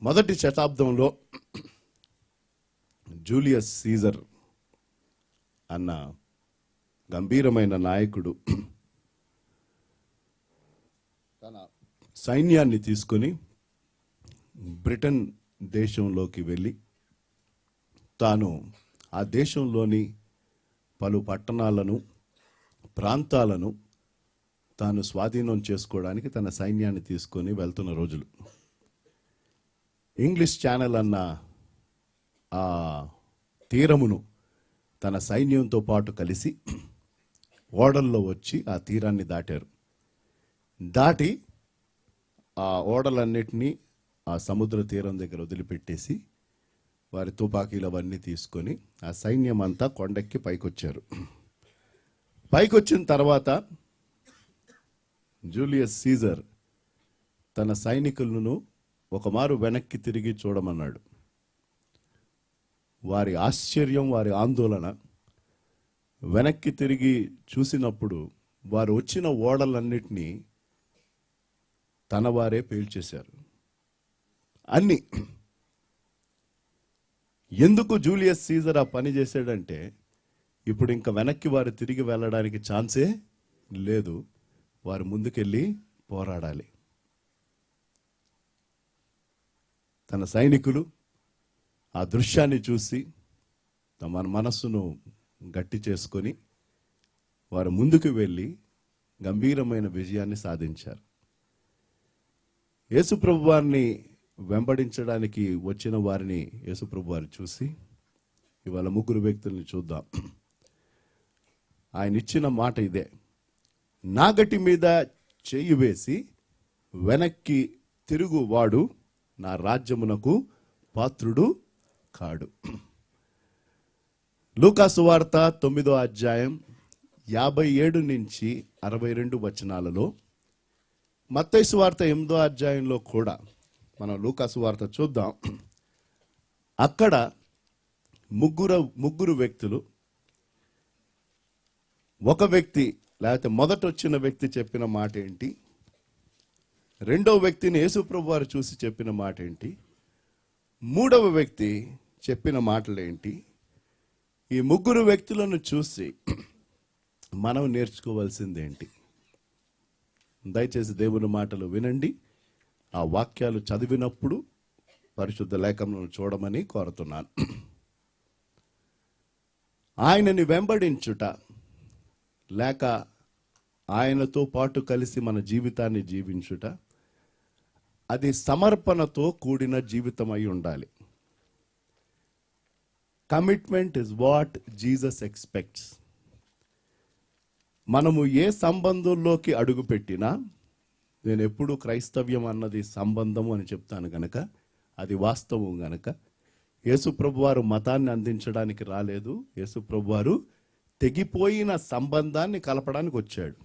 మొదటి శతాబ్దంలో Julius Caesar అన్న గంభీరమైన నాయకుడు తన సైన్యాన్ని తీసుకొని బ్రిటన్ దేశంలోకి వెళ్ళి తాను ఆ దేశంలోని పలు పట్టణాలను ప్రాంతాలను తాను స్వాధీనం చేసుకోవడానికి తన సైన్యాన్ని తీసుకొని వెళ్తున్న రోజులు. ఇంగ్లీష్ ఛానల్ అన్న ఆ తీరమును తన సైన్యంతో పాటు కలిసి ఓడల్లో వచ్చి ఆ తీరాన్ని దాటారు. దాటి ఆ ఓడలన్నిటినీ ఆ సముద్ర తీరం దగ్గర వదిలిపెట్టేసి వారి తుపాకీలు అవన్నీ తీసుకొని ఆ సైన్యం అంతా కొండెక్కి పైకొచ్చారు. పైకొచ్చిన తర్వాత జూలియస్ సీజర్ తన సైనికులను ఒకమారు వెనక్కి తిరిగి చూడమన్నాడు. వారి ఆశ్చర్యం, వారి ఆందోళన, వెనక్కి తిరిగి చూసినప్పుడు వారు వచ్చిన ఓడలన్నిటినీ తన వారే పేల్చేశారు. అన్ని ఎందుకు జూలియస్ సీజర్ ఆ పని చేశాడంటే, ఇప్పుడు ఇంకా వెనక్కి వారు తిరిగి వెళ్ళడానికి ఛాన్సే లేదు, వారు ముందుకెళ్ళి పోరాడాలి. తన సైనికులు ఆ దృశ్యాన్ని చూసి తమ మనస్సును గట్టి చేసుకొని వారు ముందుకు వెళ్ళి గంభీరమైన విజయాన్ని సాధించారు. యేసుప్రభు వారిని వెంబడించడానికి వచ్చిన వారిని యేసుప్రభు వారు చూసి, ఇవాళ ముగ్గురు వ్యక్తుల్ని చూద్దాం. ఆయన ఇచ్చిన మాట ఇదే: నాగటి మీద చెయ్యి వేసి వెనక్కి తిరుగువాడు నా రాజ్యమునకు పాత్రుడు కాడు. లూకా సువార్త 9వ అధ్యాయం 57 నుంచి 62 వచనాలలో, మత్తయి సువార్త 8వ అధ్యాయంలో కూడా మనం లూకా సువార్త చూద్దాం. అక్కడ ముగ్గురు వ్యక్తులు, ఒక వ్యక్తి లేకపోతే మొదట వచ్చిన వ్యక్తి చెప్పిన మాట ఏంటి, రెండవ వ్యక్తిని యేసుప్రభు వారు చూసి చెప్పిన మాట ఏంటి, మూడవ వ్యక్తి చెప్పిన మాటలు ఏంటి, ఈ ముగ్గురు వ్యక్తులను చూసి మనం నేర్చుకోవాల్సింది ఏంటి? దయచేసి దేవుని మాటలు వినండి. ఆ వాక్యాలు చదివినప్పుడు పరిశుద్ధ లేఖలను చూడమని కోరుతున్నాను. ఆయనని వెంబడించుట లేక ఆయనతో పాటు కలిసి మన జీవితాన్ని జీవించుట, అది సమర్పణతో కూడిన జీవితం అయి ఉండాలి. Commitment is what Jesus expects. మనము ఏ సంబంధంలోకి అడుగుపెట్టినా, నేను ఎప్పుడు క్రైస్తవ్యం అన్నది సంబంధము అని చెప్తాను గనక, అది వాస్తవం గనక, యేసుప్రభు వారు మతాన్ని అందించడానికి రాలేదు. యేసుప్రభు వారు తెగిపోయిన సంబంధాన్ని కలపడానికి వచ్చాడు.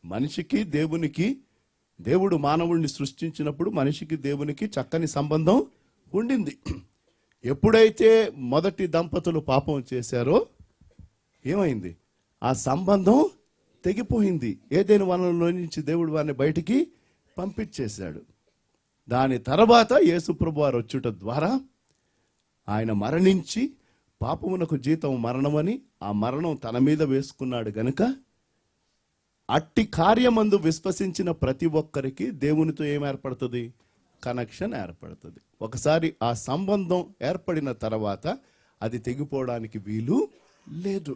మనిషికి దేవునికి, దేవుడు మానవుడిని సృష్టించినప్పుడు మనిషికి దేవునికి చక్కని సంబంధం ఉండింది. ఎప్పుడైతే మొదటి దంపతులు పాపం చేశారో ఏమైంది? ఆ సంబంధం తెగిపోయింది. ఏదైనా వనంలో నుంచి దేవుడు వారిని బయటికి పంపించేశాడు. దాని తర్వాత యేసుప్రభు వారు వచ్చుట ద్వారా ఆయన మరణించి, పాపమునకు జీతం మరణమని ఆ మరణం తన మీద వేసుకున్నాడు గనుక, అట్టి కార్యమందు విశ్వసించిన ప్రతి ఒక్కరికి దేవునితో ఏం ఏర్పడుతుంది? కనెక్షన్ ఏర్పడుతుంది. ఒకసారి ఆ సంబంధం ఏర్పడిన తర్వాత అది తెగిపోవడానికి వీలు లేదు.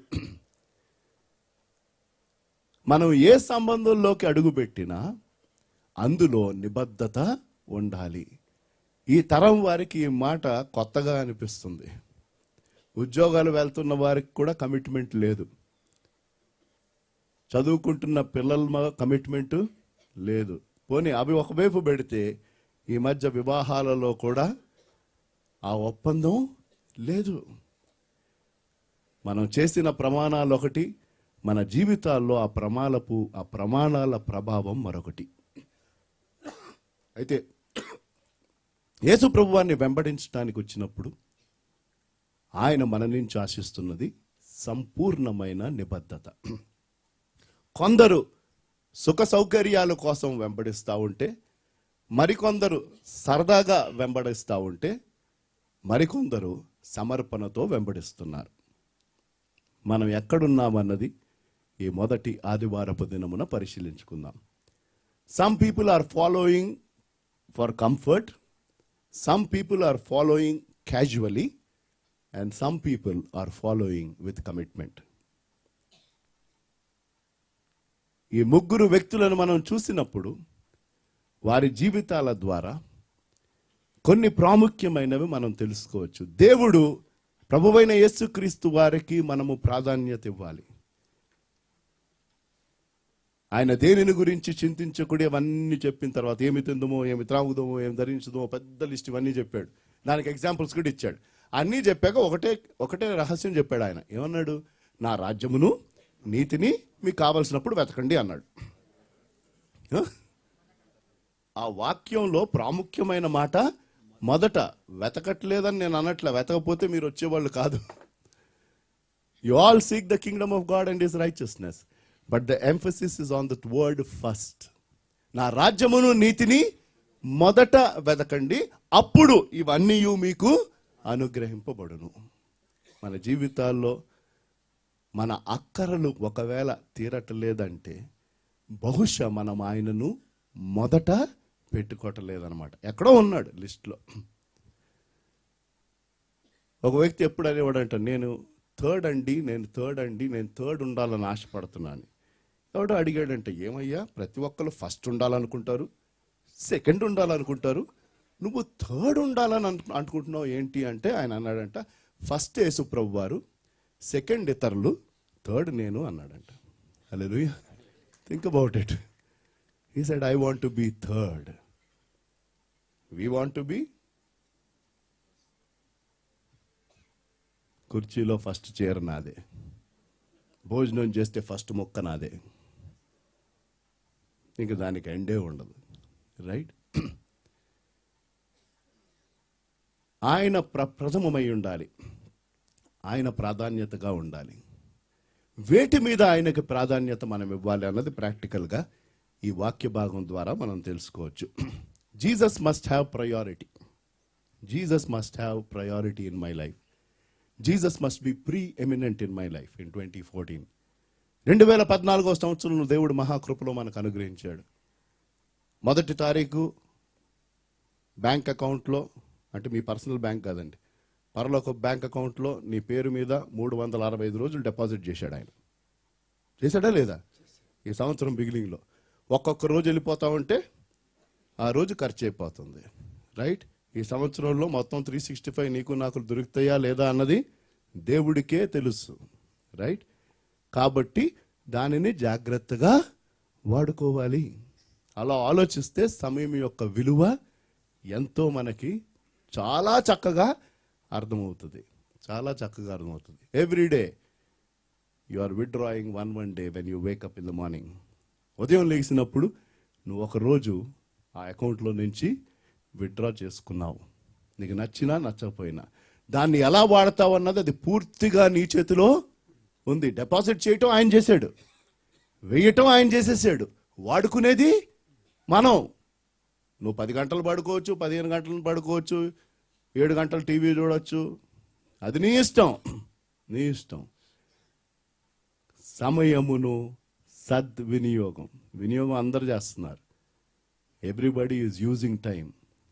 మనం ఏ సంబంధంలోకి అడుగుపెట్టినా అందులో నిబద్ధత ఉండాలి. ఈ తరం వారికి ఈ మాట కొత్తగా అనిపిస్తుంది. ఉద్యోగాలు వెళ్తున్న వారికి కూడా కమిట్మెంట్ లేదు. చదువుకుంటున్న పిల్లల కమిట్మెంట్ లేదు. పోనీ అవి ఒకవైపు పెడితే, ఈ మధ్య వివాహాలలో కూడా ఆ ఒప్పందం లేదు. మనం చేసిన ప్రమాణాలు ఒకటి, మన జీవితాల్లో ఆ ప్రమాణాల ప్రభావం మరొకటి. అయితే యేసు ప్రభువాన్ని వెంబడించడానికి వచ్చినప్పుడు ఆయన మన నుంచి ఆశిస్తున్నది సంపూర్ణమైన నిబద్ధత. కొందరు సుఖ సౌకర్యాల కోసం వెంబడిస్తూ ఉంటే, మరికొందరు సరదాగా వెంబడిస్తూ ఉంటే మరికొందరు సమర్పణతో వెంబడిస్తున్నారు. మనం ఎక్కడున్నామన్నది ఈ మొదటి ఆదివారపు దినమున పరిశీలించుకుందాం. Some people are following for comfort, some people are following casually, and some people are following with commitment. ఈ ముగ్గురు వ్యక్తులను మనం చూసినప్పుడు వారి జీవితాల ద్వారా కొన్ని ప్రాముఖ్యమైనవి మనం తెలుసుకోవచ్చు. దేవుడు ప్రభువైన యేసుక్రీస్తు వారికి మనము ప్రాధాన్యత ఇవ్వాలి. ఆయన దేనిని గురించి చింతించకూడదు అవన్నీ చెప్పిన తర్వాత ఏమి తిందుమో, ఏమి త్రాగుదామో, ఏమి ధరించుదామో పెద్ద లిస్ట్ ఇవన్నీ చెప్పాడు. దానికి ఎగ్జాంపుల్స్ కూడా ఇచ్చాడు. అన్నీ చెప్పాక ఒకటే రహస్యం చెప్పాడు. ఆయన ఏమన్నాడు? నా రాజ్యమును నీతిని మీకు కావలసినప్పుడు వెతకండి అన్నాడు. ఆ వాక్యంలో ప్రాముఖ్యమైన మాట మొదట వెతకట్లేదని నేను అనట్లే, వెతకపోతే మీరు వచ్చేవాళ్ళు కాదు. You all seek the Kingdom of God and his righteousness, but the emphasis is on that word first. నా రాజ్యమును నీతిని మొదట వెతకండి, అప్పుడు ఇవన్నీ మీకు అనుగ్రహింపబడును. మన జీవితాల్లో మన అక్కరలు ఒకవేళ తీరట్లేదంటే బహుశా మనం ఆయనను మొదట పెట్టుకోవట్లేదన్నమాట. ఎక్కడో ఉన్నాడు లిస్ట్లో. ఒక వ్యక్తి ఎప్పుడు అనేవాడంట, నేను థర్డ్ ఉండాలని ఆశపడుతున్నాను. ఎవడో అడిగాడంటే, ఏమయ్యా ప్రతి ఒక్కరు ఫస్ట్ ఉండాలనుకుంటారు, సెకండ్ ఉండాలనుకుంటారు, నువ్వు థర్డ్ ఉండాలని అనుకుంటున్నావు ఏంటి అంటే ఆయన అన్నాడంట, ఫస్ట్ యేసుప్రభు వారు, సెకండ్ ఇతరులు, థర్డ్ నేను అన్నాడంట. Hallelujah. Think about it. He said, I want to be third. We want to be కుర్చీలో ఫస్ట్ చైర్ నాదే, భోజనం చేస్తే ఫస్ట్ మొక్క నాదే, ఇంకా దానికి ఎండే ఉండదు. రైట్? ఆయన ప్రథమమై ఉండాలి, ఆయన ప్రాధాన్యతగా ఉండాలి. వేటి మీద ఆయనకి ప్రాధాన్యత మనం ఇవ్వాలి అన్నది ప్రాక్టికల్గా ఈ వాక్య భాగం ద్వారా మనం తెలుసుకోవచ్చు. Jesus must have priority. Jesus must have priority in my life. Jesus must be pre eminent in my life in 2014. 2014వ సంవత్సరంలో దేవుడు మహాకృపలో మనకు అనుగ్రహించాడు. 1వ తారీఖు బ్యాంక్ అకౌంట్లో, అంటే మీ పర్సనల్ బ్యాంక్ కాదండి, పరలోక బ్యాంక్ అకౌంట్లో నీ పేరు మీద 365 రోజులు డిపాజిట్ చేశాడు ఆయన. చేశాడా లేదా? ఈ సంవత్సరం బిగినింగ్లో ఒక్కొక్క రోజు వెళ్ళిపోతా ఉంటే ఆ రోజు ఖర్చు అయిపోతుంది. రైట్? ఈ సంవత్సరంలో మొత్తం 365 నీకు నాకు దొరుకుతాయా లేదా అన్నది దేవుడికే తెలుసు. రైట్? కాబట్టి దానిని జాగ్రత్తగా వాడుకోవాలి. అలా ఆలోచిస్తే సమయం యొక్క విలువ ఎంతో మనకి చాలా చక్కగా అర్థమవుతుంది. చాలా చక్కగా అర్థమవుతుంది. Everyday you are withdrawing one day when you wake up in the morning. ఉదయం లేచినప్పుడు నువ్వు ఒక రోజు ఆ అకౌంట్లో నుంచి విత్డ్రా చేసుకున్నావు. నీకు నచ్చినా నచ్చకపోయినా దాన్ని ఎలా వాడతావు అన్నది అది పూర్తిగా నీ చేతిలో ఉంది. డిపాజిట్ చేయటం ఆయన చేశాడు, వేయటం ఆయన చేసేసాడు, వాడుకునేది మనం. నువ్వు 10 గంటలు పడుకోవచ్చు, 15 గంటలు పడుకోవచ్చు, 7 గంటలు టీవీ చూడవచ్చు, అది నీ ఇష్టం, నీ ఇష్టం. సమయమును వినియోగం అందరు చేస్తున్నారు. Everybody is using time.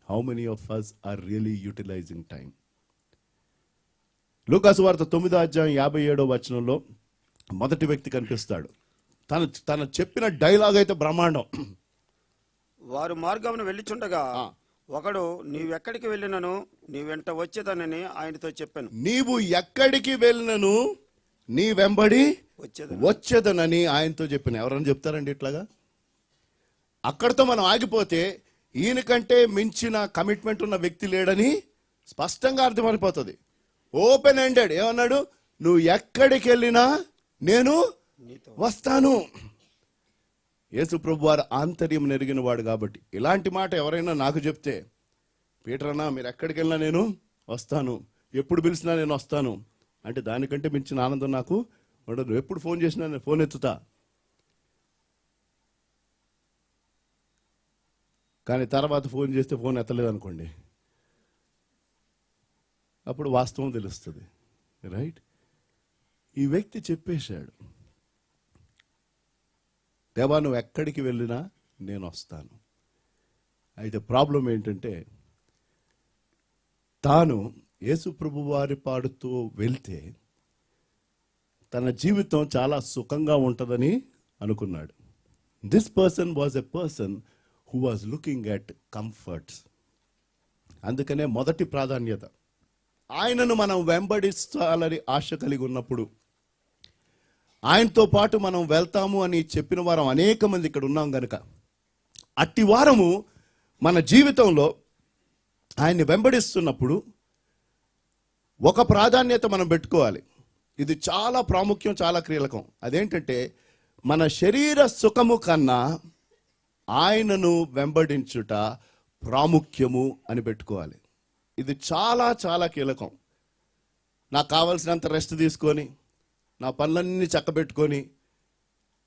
How many of us are really utilising time? లూకాసు వార్త 9వ అధ్యాయం 57వ వచనంలో మొదటి వ్యక్తి కనిపిస్తాడు. తన చెప్పిన డైలాగ్ అయితే బ్రహ్మాండం. వారు మార్గమును వెళ్ళిచుండగా ఒకడు, నీవెక్కడికి వెళ్ళినను నీ వెంట వచ్చేదనని ఆయనతో చెప్పాను. నీవు ఎక్కడికి వెళ్ళినను నీ వెంబడి వచ్చేదనని ఆయనతో చెప్పిన. ఎవరన్నా చెప్తారండి ఇట్లాగా? అక్కడితో మనం ఆగిపోతే ఈయన కంటే మించిన కమిట్మెంట్ ఉన్న వ్యక్తి లేడని స్పష్టంగా అర్థమైపోతుంది. Open ended. ఏమన్నాడు? నువ్వు ఎక్కడికి వెళ్ళినా నేను వస్తాను. యేసు ప్రభువారు ఆంతర్యం నెరిగిన వాడు కాబట్టి ఇలాంటి మాట ఎవరైనా నాకు చెప్తే, పీటర్ అన్నా మీరు ఎక్కడికి వెళ్ళినా నేను వస్తాను, ఎప్పుడు పిలిచినా నేను వస్తాను అంటే దానికంటే మించిన ఆనందం నాకు ఉండదు. ఎప్పుడు ఫోన్ చేసినా నేను ఫోన్ ఎత్తుతా. కానీ తర్వాత ఫోన్ చేస్తే ఫోన్ ఎత్తలేదు అనుకోండి, అప్పుడు వాస్తవం తెలుస్తుంది. రైట్? ఈ వ్యక్తి చెప్పేశాడు, దేవా నువ్వు ఎక్కడికి వెళ్ళినా నేను వస్తాను. అయితే ప్రాబ్లం ఏంటంటే, తాను యేసు ప్రభు వారి పాడుతూ వెళ్తే తన జీవితం చాలా సుఖంగా ఉంటుందని అనుకున్నాడు. This person was a person who was looking at comforts. అందుకనే మొదటి ప్రాధాన్యత, ఆయనను మనం వెంబడిస్తాలని ఆశ కలిగి ఉన్నప్పుడు, ఆయనతో పాటు మనం వెళ్తాము అని చెప్పిన వారం అనేక మంది ఇక్కడ ఉన్నాం కనుక, అట్టి వారము మన జీవితంలో ఆయన్ని వెంబడిస్తున్నప్పుడు ఒక ప్రాధాన్యత మనం పెట్టుకోవాలి. ఇది చాలా ప్రాముఖ్యం, చాలా కీలకం. అదేంటంటే, మన శరీర సుఖము కన్నా ఆయనను వెంబడించుట ప్రాముఖ్యము అని పెట్టుకోవాలి. ఇది చాలా చాలా కీలకం. నాకు కావలసినంత రెస్ట్ తీసుకొని, నా పనులన్నీ చక్కబెట్టుకొని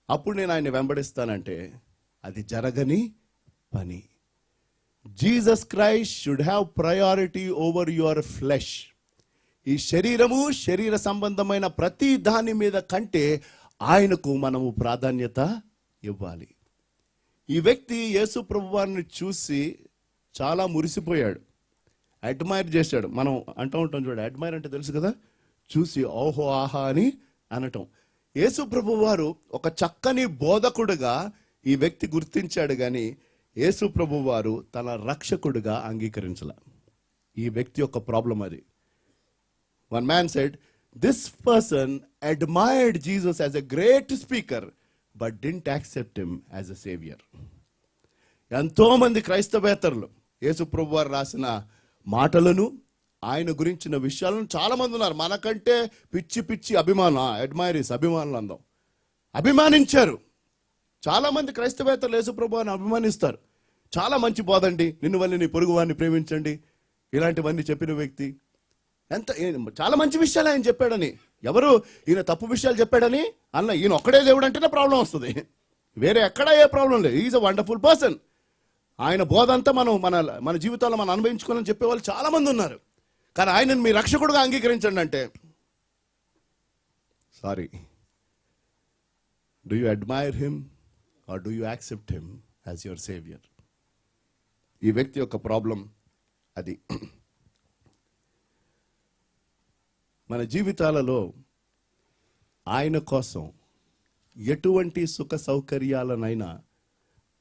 అప్పుడు నేను ఆయన్ని వెంబడిస్తానంటే అది జరగని పని. Jesus Christ should have priority over your flesh. ఈ శరీరము, శరీర సంబంధమైన ప్రతి దాని మీద కంటే ఆయనకు మనము ప్రాధాన్యత ఇవ్వాలి. ఈ వ్యక్తి యేసు ప్రభువారిని చూసి చాలా మురిసిపోయాడు, అడ్మైర్ చేశాడు. మనం అంటూ ఉంటాం చూడ, అడ్మైర్ అంటే తెలుసు కదా, చూసి ఓహో ఆహా అని అనటం. యేసు ప్రభువారు ఒక చక్కని బోధకుడుగా ఈ వ్యక్తి గుర్తించాడు, కానీ యేసు ప్రభువారు తన రక్షకుడుగా అంగీకరించాల. ఈ వ్యక్తి యొక్క ప్రాబ్లం అది. One man said, this person admired Jesus as a great speaker, but didn't accept him as a savior. ఎంతో మంది క్రైస్తవేతరులు యేసు ప్రభువారు రాసిన మాటలను, ఆయన గురించిన విషయాలను చాలా మంది ఉన్నారు. మనకంటే పిచ్చి పిచ్చి అభిమానం, అడ్మైరీస్, అభిమానులు అందాం, అభిమానించారు. చాలా మంది క్రైస్తవేతరులు యేసు ప్రభువారిని అభిమానిస్తారు. చాలా మంచి బోధండి, నిన్ను వల్ల నీ పొరుగు వారిని ప్రేమించండి, ఇలాంటివన్నీ చెప్పిన వ్యక్తి. చాలా మంచి విషయాలు ఆయన చెప్పాడని, ఎవరు ఈయన తప్పు విషయాలు చెప్పాడని అన్న, ఈయన ఒక్కడే దేవుడు అంటేనే ప్రాబ్లం వస్తుంది, వేరే ఎక్కడా ఏ ప్రాబ్లం లేదు. Is a wonderful person. ఆయన బోధ అంతా మనం మన జీవితాల్లో మనం అనుభవించుకోవాలని చెప్పేవాళ్ళు చాలా మంది ఉన్నారు. కానీ ఆయనను మీ రక్షకుడుగా అంగీకరించండి అంటే, sorry, do you admire him or do you accept him as your saviour? ఈ వ్యక్తి యొక్క ప్రాబ్లం అది. మన జీవితాలలో ఆయన కోసం ఎటువంటి సుఖ సౌకర్యాలనైనా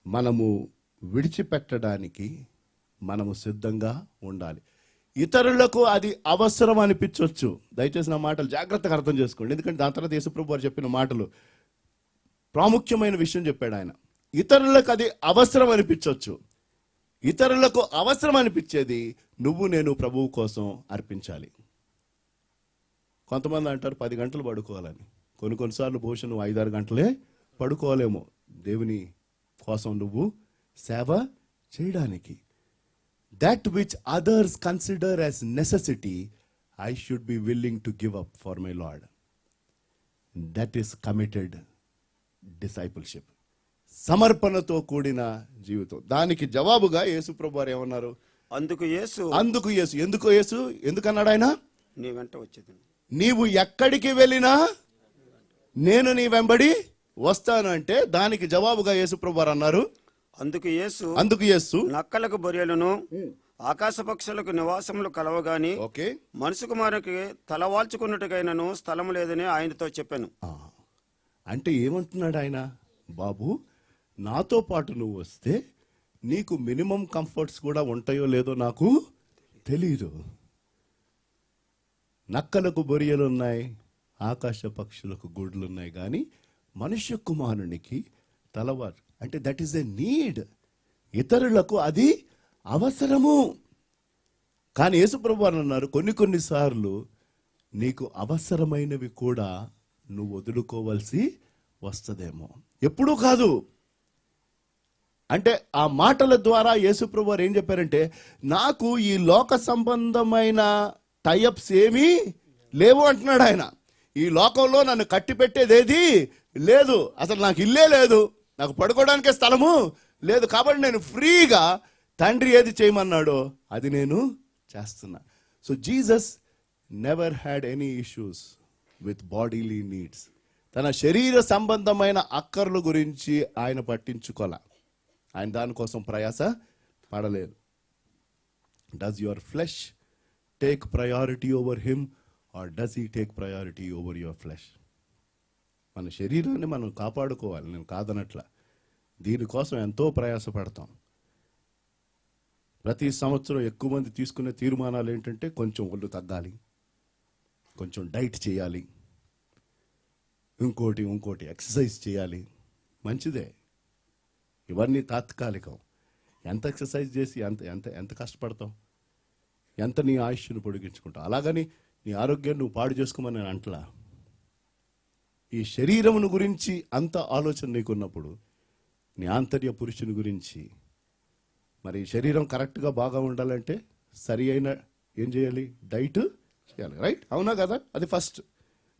మనము విడిచిపెట్టడానికి మనము సిద్ధంగా ఉండాలి. ఇతరులకు అది అవసరం అనిపించవచ్చు. దయచేసి నా మాటలు జాగ్రత్తగా అర్థం చేసుకోండి, ఎందుకంటే దాని తర్వాత యేసుప్రభు వారు చెప్పిన మాటలు ప్రాముఖ్యమైన విషయం చెప్పాడు ఆయన. ఇతరులకు అది అవసరం అనిపించవచ్చు. ఇతరులకు అవసరం అనిపించేది నువ్వు నేను ప్రభువు కోసం అర్పించాలి. కొంతమంది అంటారు 10 గంటలు పడుకోవాలని. కొన్నిసార్లు బహుశా నువ్వు 5-6 గంటలే పడుకోవాలేమో దేవుని కోసం నువ్వు సేవ చేయడానికి. That which others consider as necessity I should be willing to give up for my Lord. That is committed discipleship. సమర్పణతో కూడిన జీవితం. దానికి జవాబుగా యేసు ప్రభువారు ఏమన్నారు? ఎందుకు యేసు ఎందుకన్నాడు ఆయన? నీ వెంట వచ్చేది, నీవు ఎక్కడికి వెళ్ళినా నేను నీ వెంబడి వస్తాను అంటే దానికి జవాబుగా యేసు ప్రభువారు అన్నారు, అందుకు యేసు నక్కలకు బొరియలను ఆకాశ పక్షులకు నివాసములు కలవగాని మనుషు కుమారునికి తలవాల్చుకున్నట్టుగైనను స్థలము లేదని ఆయనతో చెప్పాను. అంటే ఏమంటున్నాడు ఆయన? బాబు, నాతో పాటు నువ్వు వస్తే నీకు మినిమం కంఫర్ట్స్ కూడా ఉంటాయో లేదో నాకు తెలీదు. నక్కలకు బొరియలు ఉన్నాయి, ఆకాశ పక్షులకు గూడులు ఉన్నాయి, కానీ మనుష్య కుమారునికి తలవారు. అంటే దట్ ఈస్ ఎ నీడ్. ఇతరులకు అది అవసరము. కానీ యేసుప్రభు వారు అన్నారు, కొన్నిసార్లు నీకు అవసరమైనవి కూడా నువ్వు వదులుకోవాల్సి వస్తుందేమో. ఎప్పుడూ కాదు. అంటే ఆ మాటల ద్వారా యేసుప్రభు వారు ఏం చెప్పారంటే, నాకు ఈ లోక సంబంధమైన టైఅప్స్ ఏమీ లేవు అంటున్నాడు ఆయన. ఈ లోకంలో నన్ను కట్టి పెట్టేదేది లేదు, అసలు నాకు ఇల్లే లేదు, నాకు పడుకోవడానికే స్థలము లేదు, కాబట్టి నేను ఫ్రీగా తండ్రి ఏది చేయమన్నాడో అది నేను చేస్తున్నా. So Jesus never had any issues with bodily needs. తన శరీర సంబంధమైన అక్కర్ల గురించి ఆయన పట్టించుకోలే. ఆయన దానికోసం ప్రయాస పడలేదు. Does your flesh take priority over him or does he take priority over your flesh? మన శరీరాన్ని మనం కాపాడుకోవాలి, నేను కాదనట్ల. దీనికోసం ఎంతో ప్రయాసపడతాం. ప్రతి సంవత్సరం ఎక్కువ మంది తీసుకునే తీర్మానాలు ఏంటంటే కొంచెం ఒళ్ళు తగ్గాలి, కొంచెం డైట్ చేయాలి, ఇంకోటి ఎక్సర్సైజ్ చేయాలి. మంచిదే, ఇవన్నీ తాత్కాలికం. ఎంత ఎక్సర్సైజ్ చేసి ఎంత ఎంత ఎంత కష్టపడతాం, ఎంత నీ ఆయుష్ను పొడిగించుకుంటావు. అలాగని నీ ఆరోగ్యాన్ని నువ్వు పాడు చేసుకోమని నేను అంటలా. ఈ శరీరమును గురించి అంత ఆలోచన నీకున్నప్పుడు నీ ఆంతర్య పురుషుని గురించి, మరి శరీరం కరెక్ట్గా బాగా ఉండాలంటే సరి అయిన ఏం చేయాలి? డైట్ చేయాలి. రైట్? అవునా కదా? అది ఫస్ట్.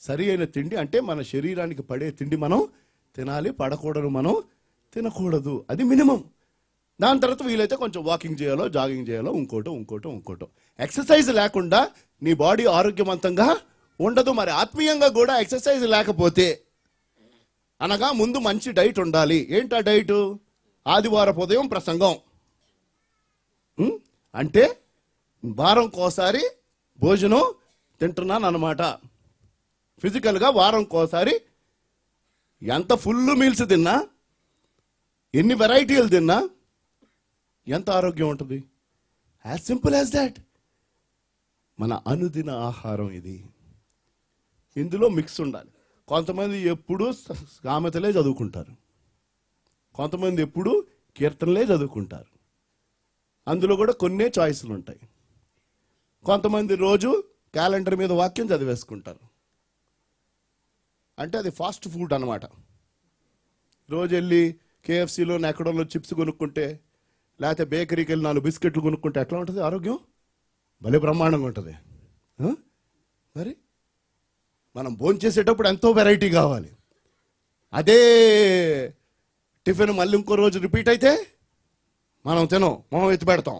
సరి అయిన తిండి అంటే మన శరీరానికి పడే తిండి మనం తినాలి, పడకూడదు మనం తినకూడదు. అది మినిమం. దాని తర్వాత వీలైతే కొంచెం వాకింగ్ చేయాలో, జాగింగ్ చేయాలో, ఇంకోటో. ఎక్సర్సైజ్ లేకుండా నీ బాడీ ఆరోగ్యవంతంగా ఉండదు. మరి ఆత్మీయంగా కూడా ఎక్సర్సైజ్ లేకపోతే, అనగా ముందు మంచి డైట్ ఉండాలి. ఏంటా డైటు? ఆదివారపు ఉదయం ప్రసంగం అంటే వారంకోసారి భోజనం తింటున్నాను అన్నమాట. ఫిజికల్గా వారంకోసారి ఎంత ఫుల్ మీల్స్ తిన్నా, ఎన్ని వెరైటీలు తిన్నా ఎంత ఆరోగ్యం ఉంటుంది? As simple as that. మన అనుదిన ఆహారం ఇది. ఇందులో మిక్స్ ఉండాలి. కొంతమంది ఎప్పుడు సామెతలే చదువుకుంటారు, కొంతమంది ఎప్పుడు కీర్తనలే చదువుకుంటారు. అందులో కూడా కొన్నే చాయిస్లు ఉంటాయి. కొంతమంది రోజు క్యాలెండర్ మీద వాక్యం చదివేసుకుంటారు. అంటే అది ఫాస్ట్ ఫుడ్ అనమాట. రోజు వెళ్ళి కేఎఫ్సీలో ఎక్కడో చిప్స్ కొనుక్కుంటే, లేకపోతే బేకరీకి వెళ్ళి 4 బిస్కెట్లు కొనుక్కుంటే ఎట్లా ఉంటుంది ఆరోగ్యం? భలే బ్రహ్మాండంగా ఉంటుంది. మరి మనం భోంచేసేటప్పుడు ఎంతో వెరైటీ కావాలి. అదే టిఫిన్ మళ్ళీ ఇంకో రోజు రిపీట్ అయితే మనం మొహం ఎత్తి పెడతాం.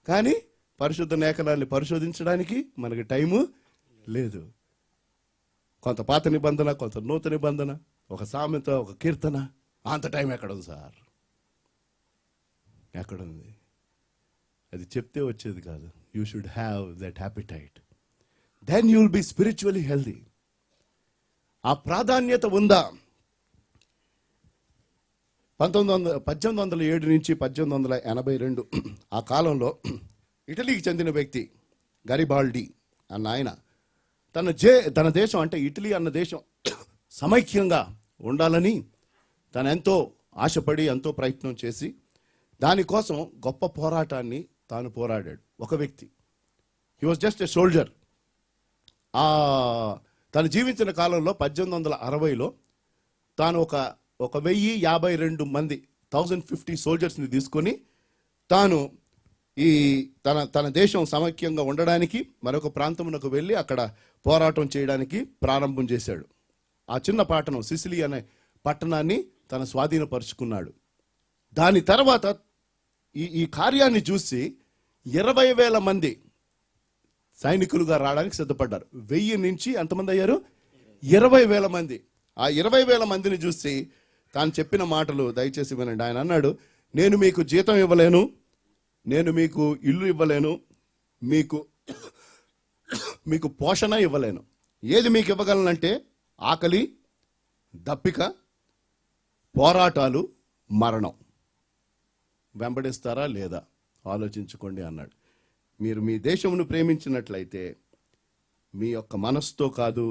కానీ పరిశుద్ధ లేఖనాన్ని పరిశోధించడానికి మనకి టైము లేదు. కొంత పాత నిబంధన, కొంత నూతన నిబంధన, ఒక సామెత, ఒక కీర్తన, అంత టైం ఎక్కడుంది సార్? ఎక్కడుంది? అది చెప్తే వచ్చేది కాదు. You should have that appetite, then you will be spiritually healthy. ఆ ప్రాధాన్యత ఉందా? 1807 నుంచి 1882 ఆ కాలంలో ఇటలీకి చెందిన వ్యక్తి గరిబాల్డి అన్న ఆయన తన దేశం అంటే ఇటలీ అన్న దేశం సమైక్యంగా ఉండాలని తను ఎంతో ఆశపడి, ఎంతో ప్రయత్నం చేసి దానికోసం గొప్ప పోరాటాన్ని తాను పోరాడాడు. ఒక వ్యక్తి, he was just a soldier. తను జీవించిన కాలంలో 1860లో తాను ఒక 1052 మంది 1050 సోల్జర్స్ని తీసుకొని తాను ఈ తన దేశం సమైక్యంగా ఉండడానికి మరొక ప్రాంతమునకు వెళ్ళి అక్కడ పోరాటం చేయడానికి ప్రారంభం చేశాడు. ఆ చిన్న పట్టణం సిసిలీ అనే పట్టణాన్ని తన స్వాధీనపరుచుకున్నాడు. దాని తర్వాత ఈ కార్యాన్ని చూసి 20,000 మంది సైనికులుగా రావడానికి సిద్ధపడ్డారు. 1000 నుంచి ఎంతమంది అయ్యారు? 20,000 మంది. ఆ 20,000 మందిని చూసి తాను చెప్పిన మాటలు దయచేసి వినండి. ఆయన అన్నాడు, నేను మీకు జీతం ఇవ్వలేను, నేను మీకు ఇల్లు ఇవ్వలేను, మీకు పోషణ ఇవ్వలేను. ఏది మీకు ఇవ్వగలనంటే ఆకలి, దప్పిక, పోరాటాలు, మరణం. వెంబడిస్తారా లేదా ఆలోచించుకోండి అన్నాడు. మీరు మీ దేశమును ప్రేమించినట్లయితే మీ యొక్క మనస్సుతో కాదు,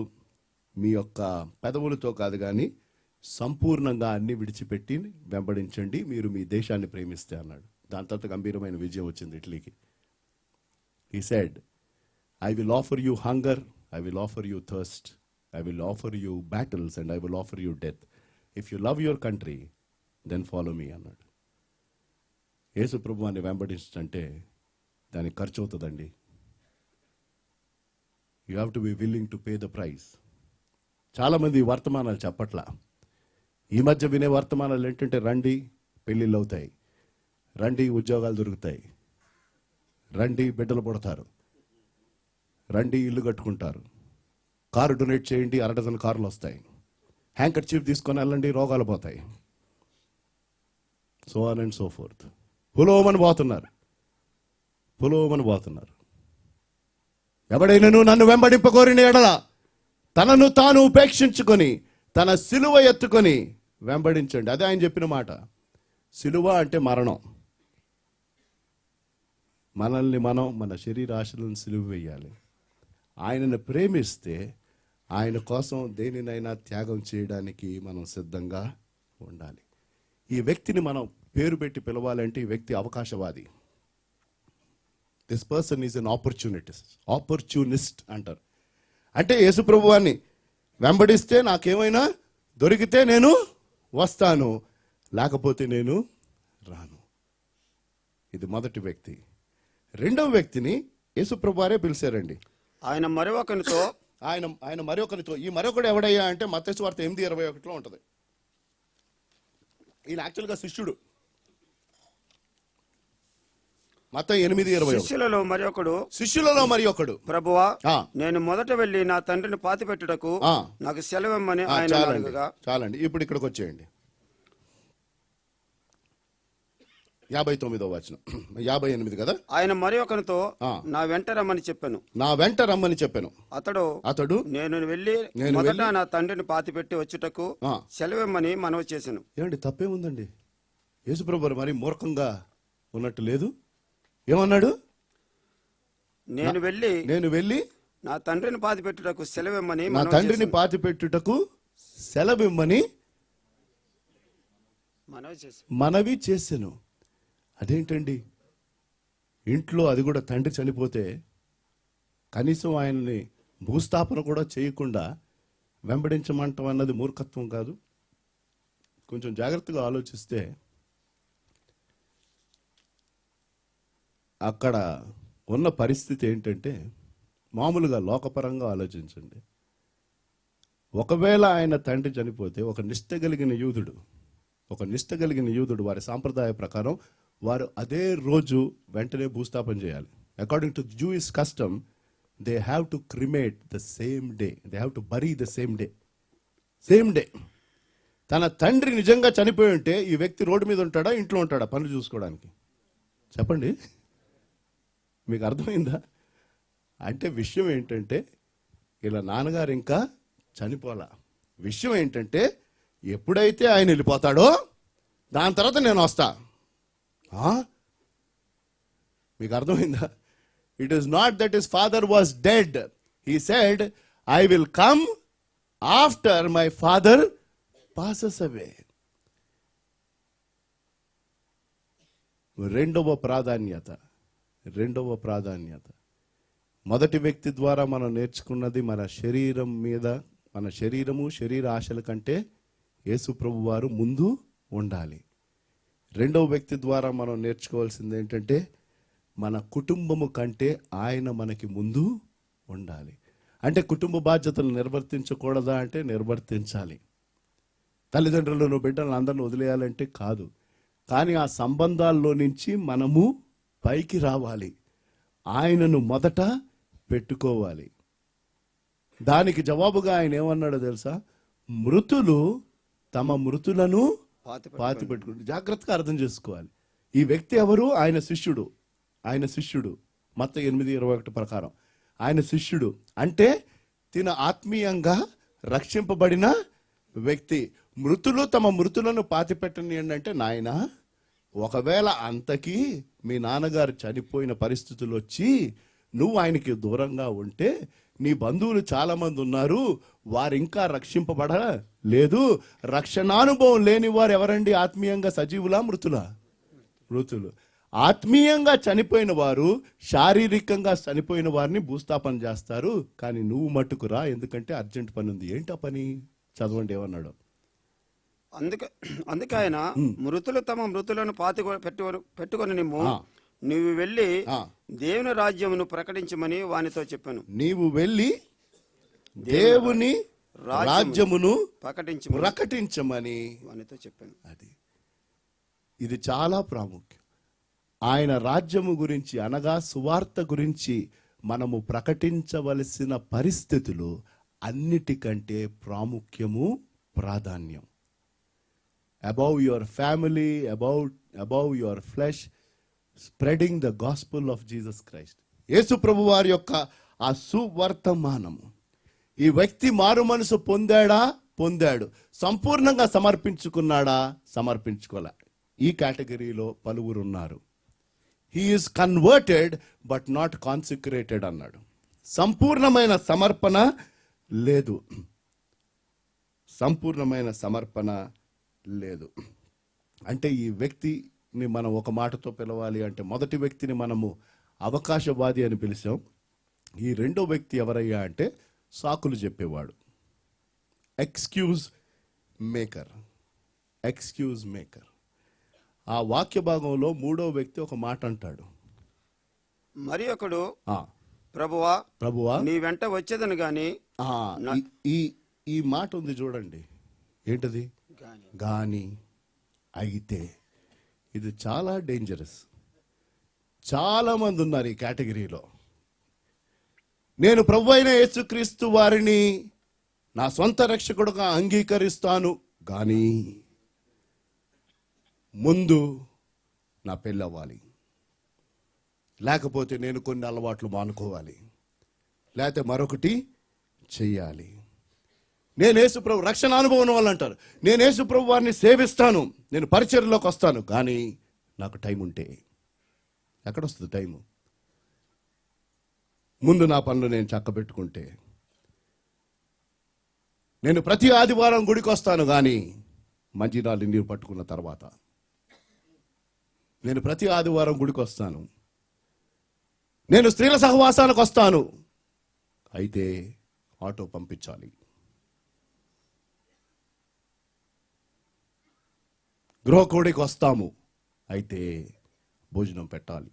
మీ యొక్క పెదవులతో కాదు, కానీ సంపూర్ణంగా అన్ని విడిచిపెట్టి వెంబడించండి, మీరు మీ దేశాన్ని ప్రేమిస్తే అన్నాడు. దాని తర్వాత గంభీరమైన విజయం వచ్చింది ఇటలీకి. He said, I will offer you hunger, I will offer you thirst, I will offer you battles and I will offer you death. If you love your country, then follow me అన్నాడు. యేసు ప్రభువాన్ని వెంబడించంటే దానికి ఖర్చు అవుతుందండి. You have to be willing to pay the price. చాలామంది వర్తమానాలు చెప్పట్లా. ఈ మధ్య వినే వర్తమానాలు ఏంటంటే రండి పెళ్ళిళ్ళు అవుతాయి, రండి ఉద్యోగాలు దొరుకుతాయి, రండి బిడ్డలు పుడతారు, రండి ఇల్లు కట్టుకుంటారు, కారు డొనేట్ చేయండి 1 డజన్ కార్లు వస్తాయి, హ్యాంకర్ చీఫ్ తీసుకొని వెళ్ళండి రోగాలు పోతాయి, so on and so forth. పులోమని పోతున్నారు. ఎవడైనను నన్ను వెంబడింపకోరిన ఎడల తనను తాను ఉపేక్షించుకొని తన సిలువ ఎత్తుకొని వెంబడించండి. అదే ఆయన చెప్పిన మాట. సిలువ అంటే మరణం. మనల్ని మనం మన శరీరాశలను సిలువ వేయాలి. ఆయనను ప్రేమిస్తే ఆయన కోసం దేనినైనా త్యాగం చేయడానికి మనం సిద్ధంగా ఉండాలి. ఈ వ్యక్తిని మనం పేరు పెట్టి పిలవాలంటే ఈ వ్యక్తి అవకాశవాది. This person is an opportunist అంటారు. అంటే యేసుప్రభువాన్ని వెంబడిస్తే నాకేమైనా దొరికితే నేను వస్తాను, లేకపోతే నేను రాను. ఇది మొదటి వ్యక్తి. రెండవ వ్యక్తిని యేసుప్రభువారే పిలిచారండి. ఆయన మరొకనితో ఈ మరొకడు ఎవడయ్యా అంటే మత్తయి సువార్త 8:21 ఉంటుంది. ఈయన యాక్చువల్గా శిష్యుడు. మత్తయి 8:21 శిష్యులలో మరి ఒకడు ప్రభువా, నేను మొదట వెళ్ళి నా తండ్రిని పాతిపెట్టుటకు నాకు సెలవిమ్మని ఆయన అడగగా. చాలండి, ఇప్పుడు ఇక్కడికి వచ్చేయండి. 59వ వచనం, 58 కదా. ఆయన మరి ఒకరితో నా వెంట రమ్మని చెప్పాను. అతడు నేను వెళ్ళి మొదట నా తండ్రిని పాతిపెట్టి వచ్చుటకు సెలవిమ్మని మనవి చేశాను. ఏమండి తప్పేముందండి? యేసుప్రభు మరి మూర్ఖంగా ఉన్నట్టు లేదు. ఏమన్నాడు? నేను వెళ్ళి నా తండ్రిని పాతిపెట్టుటకు సెలవిమ్మని మనవి చేశాను. అదేంటండి? ఇంట్లో అది కూడా తండ్రి చనిపోతే కనీసం ఆయన్ని భూస్థాపన కూడా చేయకుండా వెంబడించమంటం అన్నది మూర్ఖత్వం కాదు? కొంచెం జాగ్రత్తగా ఆలోచిస్తే అక్కడ ఉన్న పరిస్థితి ఏంటంటే, మామూలుగా లోకపరంగా ఆలోచించండి. ఒకవేళ ఆయన తండ్రి చనిపోతే ఒక నిష్ట కలిగిన యూదుడు వారి సాంప్రదాయ ప్రకారం వారు అదే రోజు వెంటనే భూస్థాపన చేయాలి. According to Jewish custom, they have to cremate the same day, they have to bury the same day. తన తండ్రి నిజంగా చనిపోయి ఉంటే ఈ వ్యక్తి రోడ్డు మీద ఉంటాడా, ఇంట్లో ఉంటాడా పనులు చూసుకోవడానికి? చెప్పండి, మీకు అర్థమైందా? అంటే విషయం ఏంటంటే, ఇలా నాన్నగారు ఇంకా చనిపోలా. విషయం ఏంటంటే, ఎప్పుడైతే ఆయన వెళ్ళిపోతాడో దాని తర్వాత నేను వస్తా. మీకు అర్థమైందా? It is not that his father was dead. He said, I will come after my father passes away. రెండవ ప్రాధాన్యత మొదటి వ్యక్తి ద్వారా మనం నేర్చుకున్నది మన శరీరము శరీర ఆశల కంటే యేసు ప్రభు వారు ముందు ఉండాలి. రెండవ వ్యక్తి ద్వారా మనం నేర్చుకోవాల్సింది ఏంటంటే, మన కుటుంబము కంటే ఆయన మనకి ముందు ఉండాలి. అంటే కుటుంబ బాధ్యతలు నిర్వర్తించకూడదా అంటే నిర్వర్తించాలి. తల్లిదండ్రులను బిడ్డలను అందరిని వదిలేయాలంటే కాదు. కానీ ఆ సంబంధాల్లో నుంచి మనము పైకి రావాలి. ఆయనను మొదట పెట్టుకోవాలి. దానికి జవాబుగా ఆయన ఏమన్నాడో తెలుసా? మృతులు తమ మృతులను పాతి పెట్టుకుంటారు. జాగ్రత్తగా అర్థం చేసుకోవాలి. ఈ వ్యక్తి ఎవరు? ఆయన శిష్యుడు. మత్తయి 8:21 ప్రకారం ఆయన శిష్యుడు. అంటే తిన ఆత్మీయంగా రక్షింపబడిన వ్యక్తి. మృతులు తమ మృతులను పాతి పెట్టనియండి అంటే, నాయనా, ఒకవేళ అంతకీ మీ నాన్నగారు చనిపోయిన పరిస్థితులు వచ్చి నువ్వు ఆయనకి దూరంగా ఉంటే, నీ బంధువులు చాలా మంది ఉన్నారు, వారు ఇంకా రక్షింపబడలేదు. రక్షణానుభవం లేని వారు ఎవరండి? ఆత్మీయంగా సజీవులా మృతులు. ఆత్మీయంగా చనిపోయిన వారు శారీరకంగా చనిపోయిన వారిని భూస్థాపన చేస్తారు. కానీ నువ్వు మట్టుకురా, ఎందుకంటే అర్జెంట్ పని ఉంది. ఏంటా పని? చదవండి ఏమన్నాడు. అందుకే ఆయన మృతులు తమ మృతులను పెట్టుకొని నీవు వెళ్ళి దేవుని రాజ్యమును ప్రకటించమని వానితో చెప్పాను. నీవు వెళ్ళి దేవుని రాజ్యమును ప్రకటించమని వానితో చెప్పాను. ఇది చాలా ప్రాముఖ్యం. ఆయన రాజ్యము గురించి అనగా సువార్త గురించి మనము ప్రకటించవలసిన పరిస్థితులు అన్నిటికంటే ప్రాముఖ్యము, ప్రాధాన్యం. Above your family, above your flesh, spreading the gospel of Jesus Christ. Yesu ప్రభు వారి యొక్క ఆ సువర్తమానము. ఈ వ్యక్తి మారు మనసు పొందాడు. సంపూర్ణంగా సమర్పించుకున్నాడా? సమర్పించుకోలే. ఈ కేటగిరీలో పలువురు ఉన్నారు. He is converted but not consecrated అన్నాడు. సంపూర్ణమైన సమర్పణ లేదు. సంపూర్ణమైన సమర్పణ లేదు. అంటే ఈ వ్యక్తిని మనం ఒక మాటతో పిలవాలి అంటే, మొదటి వ్యక్తిని మనము అవకాశవాది అని పిలిచాం. ఈ రెండో వ్యక్తి ఎవరయ్యా అంటే సాకులు చెప్పేవాడు, ఎక్స్క్యూజ్ మేకర్. ఆ వాక్య భాగంలో మూడో వ్యక్తి ఒక మాట అంటాడు. మరి ఒకడు, ప్రభువా నీ వెంట వచ్చేదని గాని. ఈ మాట ఉంది చూడండి, ఏంటది? గాని, అయితే. ఇది చాలా డేంజరస్. చాలా మంది ఉన్నారు ఈ కేటగిరీలో. నేను ప్రభు అయిన యేసుక్రీస్తు వారిని నా సొంత రక్షకుడుగా అంగీకరిస్తాను, కానీ ముందు నా పెళ్ళి అవ్వాలి, లేకపోతే నేను కొన్ని అలవాట్లు మానుకోవాలి, లేకపోతే మరొకటి చెయ్యాలి. నేను యేసుప్రభు రక్షణ అనుభవం వాళ్ళు అంటారు, నేను యేసుప్రభు వారిని సేవిస్తాను, నేను పరిచర్యలోకి వస్తాను, కానీ నాకు టైం ఉంటే. ఎక్కడొస్తుంది టైము? ముందు నా పనులు నేను చక్కబెట్టుకుంటే. నేను ప్రతి ఆదివారం గుడికి వస్తాను, కానీ మంచినీళ్ళు నీరు పట్టుకున్న తర్వాత. నేను ప్రతి ఆదివారం గుడికి వస్తాను, నేను స్త్రీల సహవాసానికి వస్తాను, అయితే ఆటో పంపించాలి. గృహకోడికి వస్తాము, అయితే భోజనం పెట్టాలి.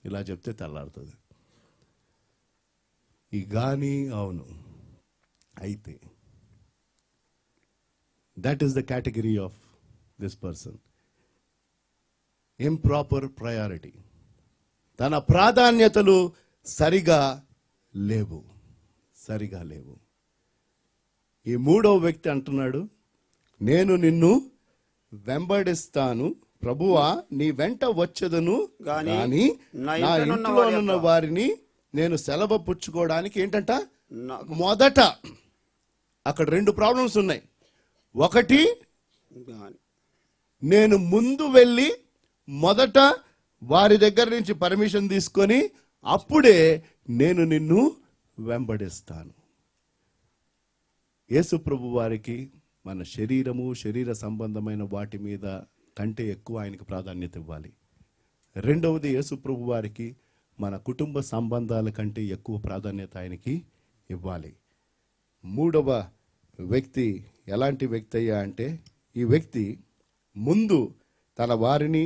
ఇలా చెప్తే తెల్లారుతుంది. ఈ గాని, అవును, అయితే. That is the category of this person. Improper priority. తన ప్రాధాన్యతలు సరిగా లేవు. ఈ మూడో వ్యక్తి అంటున్నాడు, నేను నిన్ను వెంబడిస్తాను ప్రభువా, నీ వెంట వచ్చేదను గాని నా ఇంట్లో ఉన్న వారిని నేను సెలవు పుచ్చుకోవడానికి. ఏంటంట? మొదట అక్కడ రెండు ప్రాబ్లమ్స్ ఉన్నాయి. ఒకటి, నేను ముందు వెళ్ళి మొదట వారి దగ్గర నుంచి పర్మిషన్ తీసుకొని అప్పుడే నేను నిన్ను వెంబడిస్తాను. యేసు ప్రభు వారికి మన శరీరము, శరీర సంబంధమైన వాటి మీద కంటే ఎక్కువ ఆయనకి ప్రాధాన్యత ఇవ్వాలి. రెండవది, యేసు ప్రభు వారికి మన కుటుంబ సంబంధాల కంటే ఎక్కువ ప్రాధాన్యత ఆయనకి ఇవ్వాలి. మూడవ వ్యక్తి ఎలాంటి వ్యక్తి అయ్యా అంటే, ఈ వ్యక్తి ముందు తన వారిని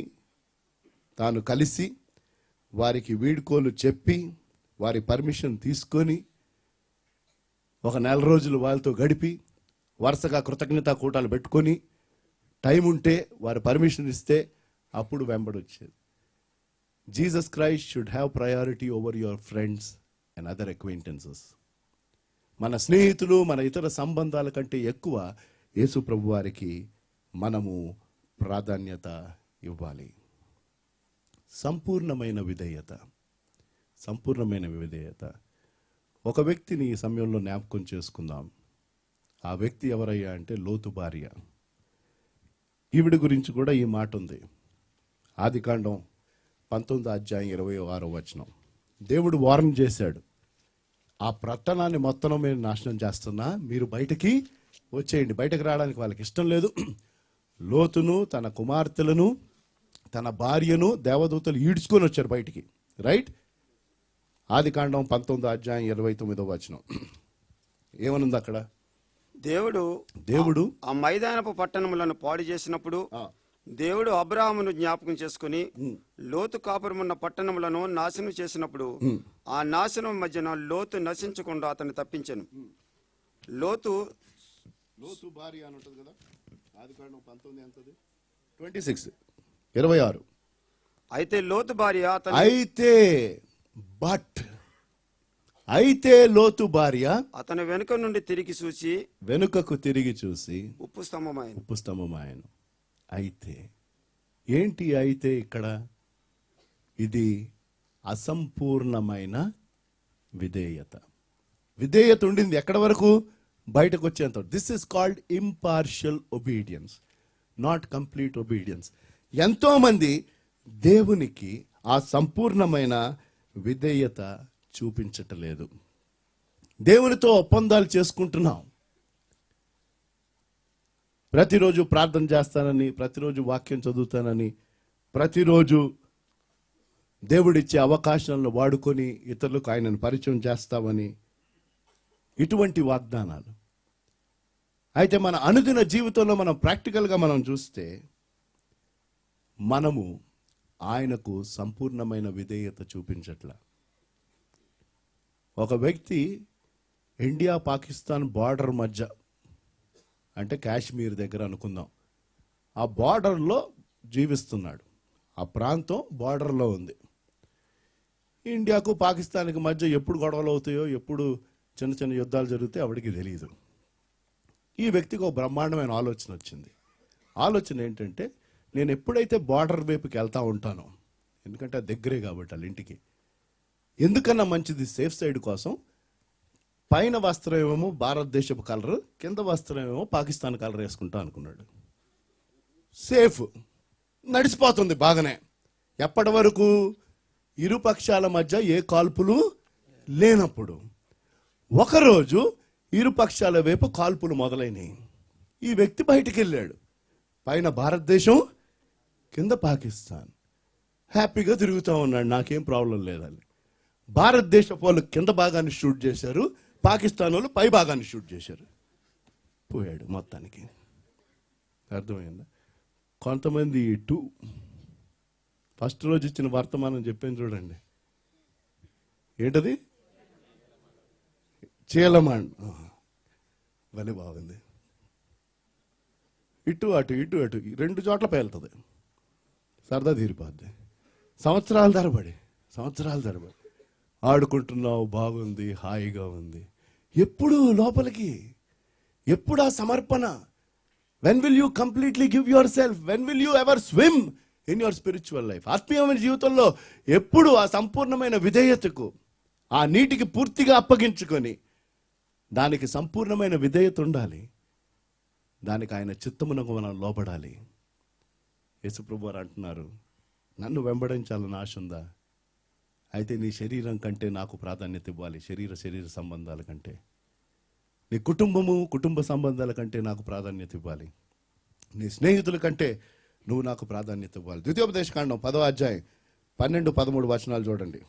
తాను కలిసి వారికి వీడ్కోలు చెప్పి వారి పర్మిషన్ తీసుకొని ఒక నెల రోజులు వాళ్ళతో గడిపి వరుసగా కృతజ్ఞతా కూటాలు పెట్టుకొని టైం ఉంటే వారు పర్మిషన్ ఇస్తే అప్పుడు వెంబడొచ్చేది. Jesus Christ should have priority over your friends and other acquaintances. మన స్నేహితులు, మన ఇతర సంబంధాల కంటే ఎక్కువ యేసు ప్రభు వారికి మనము ప్రాధాన్యత ఇవ్వాలి. సంపూర్ణమైన విధేయత. ఒక వ్యక్తిని ఈ సమయంలో జ్ఞాపకం చేసుకుందాం. ఆ వ్యక్తి ఎవరయ్యా అంటే లోతు భార్య. ఈవిడ గురించి కూడా ఈ మాట ఉంది. ఆదికాండం 19:26 దేవుడు వార్న్ చేశాడు, ఆ పట్టణాన్ని మొత్తం నేను నాశనం చేస్తున్నా, మీరు బయటకి వచ్చేయండి. బయటకు రావడానికి వాళ్ళకి ఇష్టం లేదు. లోతును, తన కుమార్తెలను, తన భార్యను దేవదూతలు ఈడ్చుకొని వచ్చారు బయటికి. రైట్? ఆదికాండం 19:29 ఏమనుంది అక్కడ? దేవుడు ఆ మైదానపు పట్టణములను పాడు చేసినప్పుడు దేవుడు అబ్రాహామును జ్ఞాపకం చేసుకుని లోతు కాపురమున్న పట్టణములను నాశనం చేసినప్పుడు ఆ నాశనం మధ్యన లోతు నశించకుండా అతన్ని తప్పించెను. లోతు భార్య అని ఉంటుంది కదా, ఆదికాండం 19:26. అయితే లోతు భార్య అయితే లోతు భార్య అతని వెనుక నుండి తిరిగి చూసి వెనుకకు తిరిగి చూసి ఉప్పు స్తంభమైన ఉప్పు స్తంభమాయను. అయితే ఏంటి అయితే ఇక్కడ? ఇది అసంపూర్ణమైన విధేయత. విధేయత ఉండింది ఎక్కడ వరకు? బయటకు వచ్చేంత. This is called impartial obedience, not complete obedience. ఎంతో మంది దేవునికి ఆ సంపూర్ణమైన విధేయత చూపించటలేదు. దేవునితో ఒప్పందాలు చేసుకుంటున్నాం. ప్రతిరోజు ప్రార్థన చేస్తానని, ప్రతిరోజు వాక్యం చదువుతానని, ప్రతిరోజు దేవుడిచ్చే అవకాశాలను వాడుకొని ఇతరులకు ఆయనను పరిచయం చేస్తామని, ఇటువంటి వాగ్దానాలు. అయితే మన అనుదిన జీవితంలో మనం ప్రాక్టికల్గా మనం చూస్తే మనము ఆయనకు సంపూర్ణమైన విధేయత చూపించట్లా. ఒక వ్యక్తి ఇండియా పాకిస్తాన్ బార్డర్ మధ్య, అంటే కాశ్మీర్ దగ్గర అనుకుందాం, ఆ బార్డర్లో జీవిస్తున్నాడు. ఆ ప్రాంతం బార్డర్లో ఉంది. ఇండియాకు పాకిస్తాన్కి మధ్య ఎప్పుడు గొడవలు అవుతాయో, ఎప్పుడు చిన్న చిన్న యుద్ధాలు జరుగుతాయో ఆవిడికి తెలియదు. ఈ వ్యక్తికి ఒక బ్రహ్మాండమైన ఆలోచన వచ్చింది. ఆలోచన ఏంటంటే, నేను ఎప్పుడైతే బార్డర్ వైపుకి వెళ్తా ఉంటానో, ఎందుకంటే అది దగ్గరే కాబట్టి వాళ్ళ ఇంటికి, ఎందుకన్నా మంచిది సేఫ్ సైడ్ కోసం పైన వస్త్రం ఏమో భారతదేశపు కలర్, కింద వస్త్రం ఏమో పాకిస్తాన్ కలర్ వేసుకుంటా అనుకున్నాడు. సేఫ్, నడిచిపోతుంది బాగానే. ఎప్పటి వరకు? ఇరు పక్షాల మధ్య ఏ కాల్పులు లేనప్పుడు. ఒకరోజు ఇరు పక్షాల వైపు కాల్పులు మొదలైనవి. ఈ వ్యక్తి బయటికి వెళ్ళాడు. పైన భారతదేశం, కింద పాకిస్తాన్. హ్యాపీగా తిరుగుతూ ఉన్నాడు, నాకేం ప్రాబ్లం లేదని. భారతదేశ వాళ్ళు కింద భాగాన్ని షూట్ చేశారు, పాకిస్తాన్ వాళ్ళు పై భాగాన్ని షూట్ చేశారు. పోయాడు మొత్తానికి. అర్థమైందా? కొంతమంది ఇటు ఫస్ట్ రోజు ఇచ్చిన వర్తమానం చెప్పాను చూడండి, ఏంటది? చీలమాండ్. భలే బాగుంది. ఇటు అటు ఇటు అటు రెండు చోట్ల పేలుతుంది, సరదా తీరిపోద్ది. సంవత్సరాల తరబడి ఆడుకుంటున్నావు, బాగుంది, హాయిగా ఉంది. ఎప్పుడు లోపలికి? ఎప్పుడు ఆ సమర్పణ? When will you completely give your self? When will you ever swim in your spiritual life? ఆత్మీయమైన జీవితంలో ఎప్పుడు ఆ సంపూర్ణమైన విధేయతకు, ఆ నీటికి పూర్తిగా అప్పగించుకొని దానికి సంపూర్ణమైన విధేయత ఉండాలి. దానికి ఆయన చిత్తమునకు మనం లోబడాలి. యేసుప్రభు వారు అంటున్నారు, నన్ను వెంబడించాలని ఆశ ఉందా? అయితే నీ శరీరం కంటే నాకు ప్రాధాన్యత ఇవ్వాలి. శరీర సంబంధాల కంటే, నీ కుటుంబ సంబంధాల కంటే నాకు ప్రాధాన్యత ఇవ్వాలి. నీ స్నేహితుల కంటే నువ్వు నాకు ప్రాధాన్యత ఇవ్వాలి. ద్వితీయోపదేశకాండం 10వ అధ్యాయం 12-13 వచనాలు చూడండి.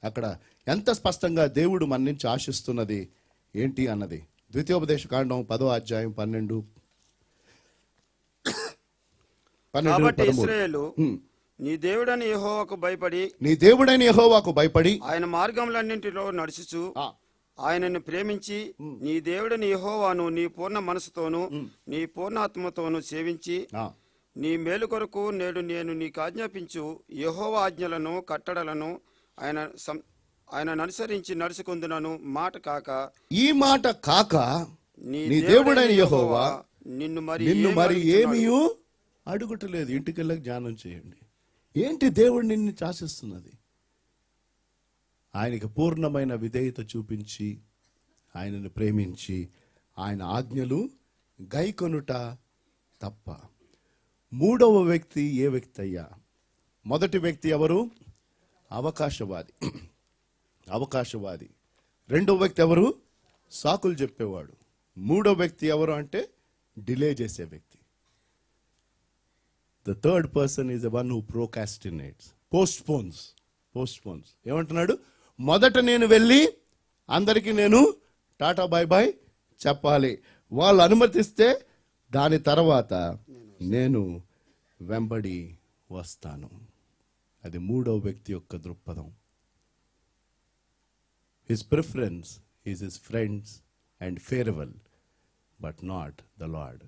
అక్కడ ఎంత స్పష్టంగా దేవుడు మన నుంచి ఆశిస్తున్నది ఏంటి అన్నది. ద్వితీయోపదేశకాండం 10వ అధ్యాయం 12-13. ఇశ్రాయేలు నీ దేవుడైన యెహోవాకు భయపడి ఆయన మార్గములన్నింటిలో నడుచుచు ఆయనను ప్రేమించి నీ దేవుడైన యెహోవాను నీ పూర్ణ మనసుతోను నీ పూర్ణాత్మతోను సేవించి నీ మేలు కొరకు నేడు నేను నీకు ఆజ్ఞాపించు యెహోవా ఆజ్ఞలను కట్టడలను ఆయన అనుసరించి నడుచుకుందునను మాట కాక, ఈ మాట కాక నీ దేవుడైన యెహోవా నిన్ను మరి ఏమీ అడుగుటలేదు. ఇంటికెళ్ళక ధ్యానం చేయండి. ఏంటి దేవుడు నిన్ను శాసిస్తున్నది? ఆయనకి పూర్ణమైన విధేయత చూపించి, ఆయనను ప్రేమించి, ఆయన ఆజ్ఞలు గైకొనుట తప్ప. మూడవ వ్యక్తి ఏ వ్యక్తి అయ్యా? మొదటి వ్యక్తి ఎవరు? అవకాశవాది. రెండవ వ్యక్తి ఎవరు? సాకులు చెప్పేవాడు. మూడవ వ్యక్తి ఎవరు అంటే డిలే చేసే వ్యక్తి. The third person is the one who procrastinates, postpones. ఏమంటున్నాడు? మొదట నేను వెళ్ళి అందరికీ నేను టాటా బాయ్ బాయ్ చెప్పాలి, వాళ్ళు అనుమతిస్తే దాని తర్వాత నేను వెంబడి వస్తాను. అది మూడవ వ్యక్తి యొక్క దృక్పథం. His preference is his friends and farewell, but not the lord.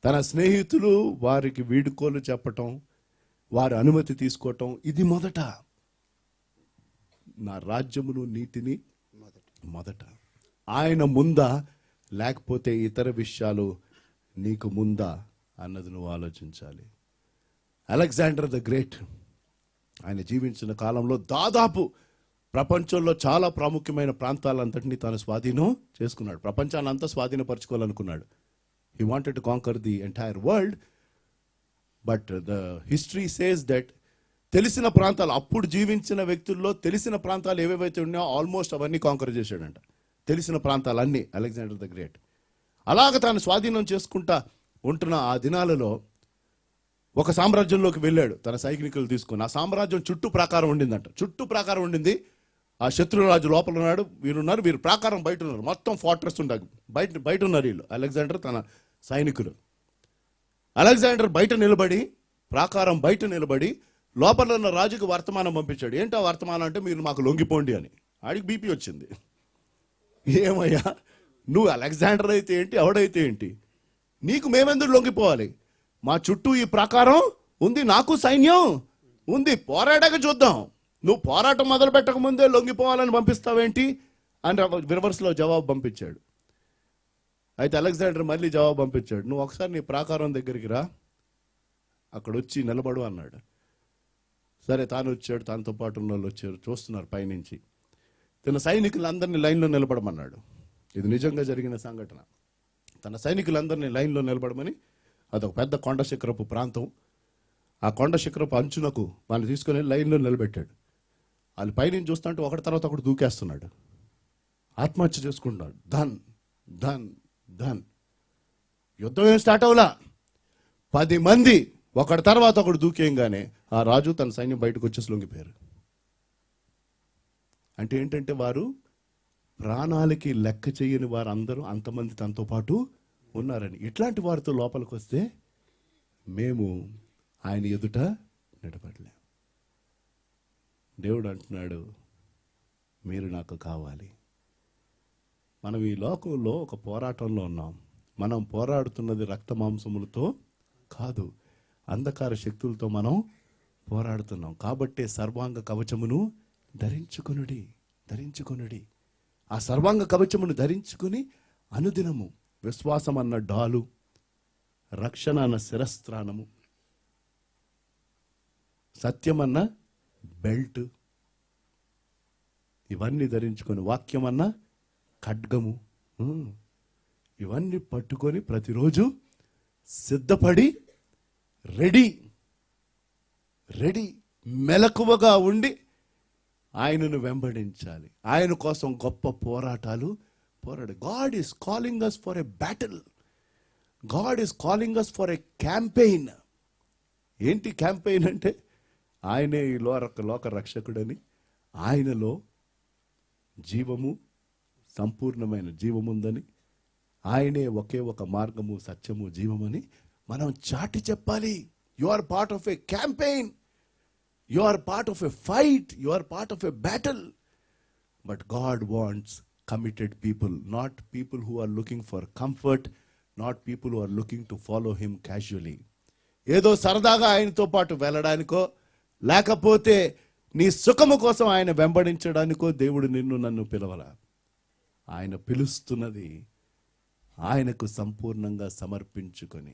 తన స్నేహితులు వారికి వీడుకోలు చెప్పటం, వారి అనుమతి తీసుకోవటం, ఇది మొదట. నా రాజ్యమును నీతిని మొదట. ఆయన ముందా లేకపోతే ఇతర విషయాలు నీకు ముందా అన్నది నువ్వు ఆలోచించాలి. అలెగ్జాండర్ ద గ్రేట్ ఆయన జీవించిన కాలంలో దాదాపు ప్రపంచంలో చాలా ప్రాముఖ్యమైన ప్రాంతాలంతటినీ తాను స్వాధీనం చేసుకున్నాడు. ప్రపంచాన్ని అంతా స్వాధీనపరచుకోవాలనుకున్నాడు. He wanted to conquer the entire world. But the history says that తెలిసిన ప్రాంతాలు, అప్పుడు జీవించిన వ్యక్తుల్లో తెలిసిన ప్రాంతాలు ఏవేవైతే ఉన్నాయో ఆల్మోస్ట్ అవన్నీ కాంకర్ చేశాడంట. తెలిసిన ప్రాంతాలన్నీ అలెగ్జాండర్ ద గ్రేట్. అలాగ తాను స్వాధీనం చేసుకుంటా ఉంటున్న ఆ దినాలలో ఒక సామ్రాజ్యంలోకి వెళ్ళాడు తన సైనికులు తీసుకొని. ఆ సామ్రాజ్యం చుట్టూ ప్రాకారం ఉండిందంట. చుట్టూ ప్రాకారం ఉండింది. ఆ శత్రురాజు లోపల ఉన్నాడు, వీరున్నారు, వీరు ప్రాకారం బయట ఉన్నారు. మొత్తం ఫార్ట్రెస్ ఉండాలి, బయట ఉన్నారు వీళ్ళు, అలెగ్జాండర్ తన సైనికులు. అలెగ్జాండర్ బయట నిలబడి, ప్రాకారం బయట నిలబడి లోపల ఉన్న రాజుకు వర్తమానం పంపించాడు. ఏంటో వర్తమానం అంటే, మీరు మాకు లొంగిపోండి అని. ఆడికి బీపీ వచ్చింది. ఏమయ్యా, నువ్వు అలెగ్జాండర్ అయితే ఏంటి, ఎవడైతే ఏంటి, నీకు మేమెందుకు లొంగిపోవాలి? మా చుట్టూ ఈ ప్రాకారం ఉంది, నాకు సైన్యం ఉంది, పోరాడాక చూద్దాం. నువ్వు పోరాటం మొదలు పెట్టక ముందే లొంగిపోవాలని పంపిస్తావేంటి అని రివర్స్లో జవాబు పంపించాడు. అయితే అలెగ్జాండర్ మళ్ళీ జవాబు పంపించాడు, నువ్వు ఒకసారి నీ ప్రాకారం దగ్గరికి రా, అక్కడ వచ్చి నిలబడు అన్నాడు. సరే, తాను వచ్చాడు, తనతో పాటు ఉన్న వాళ్ళు వచ్చారు, చూస్తున్నారు పైనుంచి. తన సైనికులందరినీ లైన్లో నిలబడమన్నాడు. ఇది నిజంగా జరిగిన సంఘటన. తన సైనికులందరినీ లైన్లో నిలబడమని, అదొక పెద్ద కొండ శిఖరపు ప్రాంతం. ఆ కొండ శిఖరపు అంచునకు వాళ్ళని తీసుకొని లైన్లో నిలబెట్టాడు. వాళ్ళు పైనుంచి చూస్తుంటే ఒకటి తర్వాత ఒకటి దూకేస్తున్నాడు, ఆత్మహత్య చేసుకుంటున్నాడు. ధన్ ధన్ ధన్. యుద్ధం ఏం స్టార్ట్ అవలా, 10 మంది ఒకటి తర్వాత ఒకటి దూకేయంగానే ఆ రాజు తన సైన్యం బయటకు వచ్చేసి లొంగిపోయారు. అంటే ఏంటంటే, వారు ప్రాణాలకి లెక్క చేయని వారు అందరూ అంతమంది తనతో పాటు ఉన్నారని. ఇట్లాంటి వారితో లోపలికి వస్తే మేము ఆయన ఎదుట నిలబడలేం. దేవుడు అంటున్నాడు, మీరు నాకు కావాలి. మనం ఈ లోకంలో ఒక పోరాటంలో ఉన్నాం. మనం పోరాడుతున్నది రక్త మాంసములతో కాదు, అంధకార శక్తులతో మనం పోరాడుతున్నాం. కాబట్టే సర్వాంగ కవచమును ధరించుకొనుడి. ఆ సర్వాంగ కవచమును ధరించుకుని అనుదినము విశ్వాసం అన్న డాలు, రక్షణ అన్న శిరస్త్రాణము, సత్యమన్న బెల్ట్, ఇవన్నీ ధరించుకొని, వాక్యం అన్న ఖడ్గము, ఇవన్నీ పట్టుకొని ప్రతిరోజు సిద్ధపడి రెడీ మెలకువగా ఉండి ఆయనను వెంబడించాలి. ఆయన కోసం గొప్ప పోరాటాలు పోరాడు. God is calling us for a battle. God is calling us for a campaign. ఏంటి క్యాంపెయిన్ అంటే, ఆయనే ఈ లోక రక్షకుడని, ఆయనలో జీవము, సంపూర్ణమైన జీవముందని, ఆయనే ఒకే ఒక మార్గము, సత్యము, జీవమని మనం చాటి చెప్పాలి. You are part of a campaign, you are part of a fight, you are part of a battle. But God wants committed people, not people who are looking for comfort, not people who are looking to follow him casually. ఏదో సరదాగా ఆయనతో పాటు వెళ్ళడానికో, లేకపోతే నీ సుఖము కోసం ఆయన వెంబడించడానికో దేవుడు నిన్ను నన్ను పిలవలా. ఆయన పిలుస్తున్నది ఆయనకు సంపూర్ణంగా సమర్పించుకొని.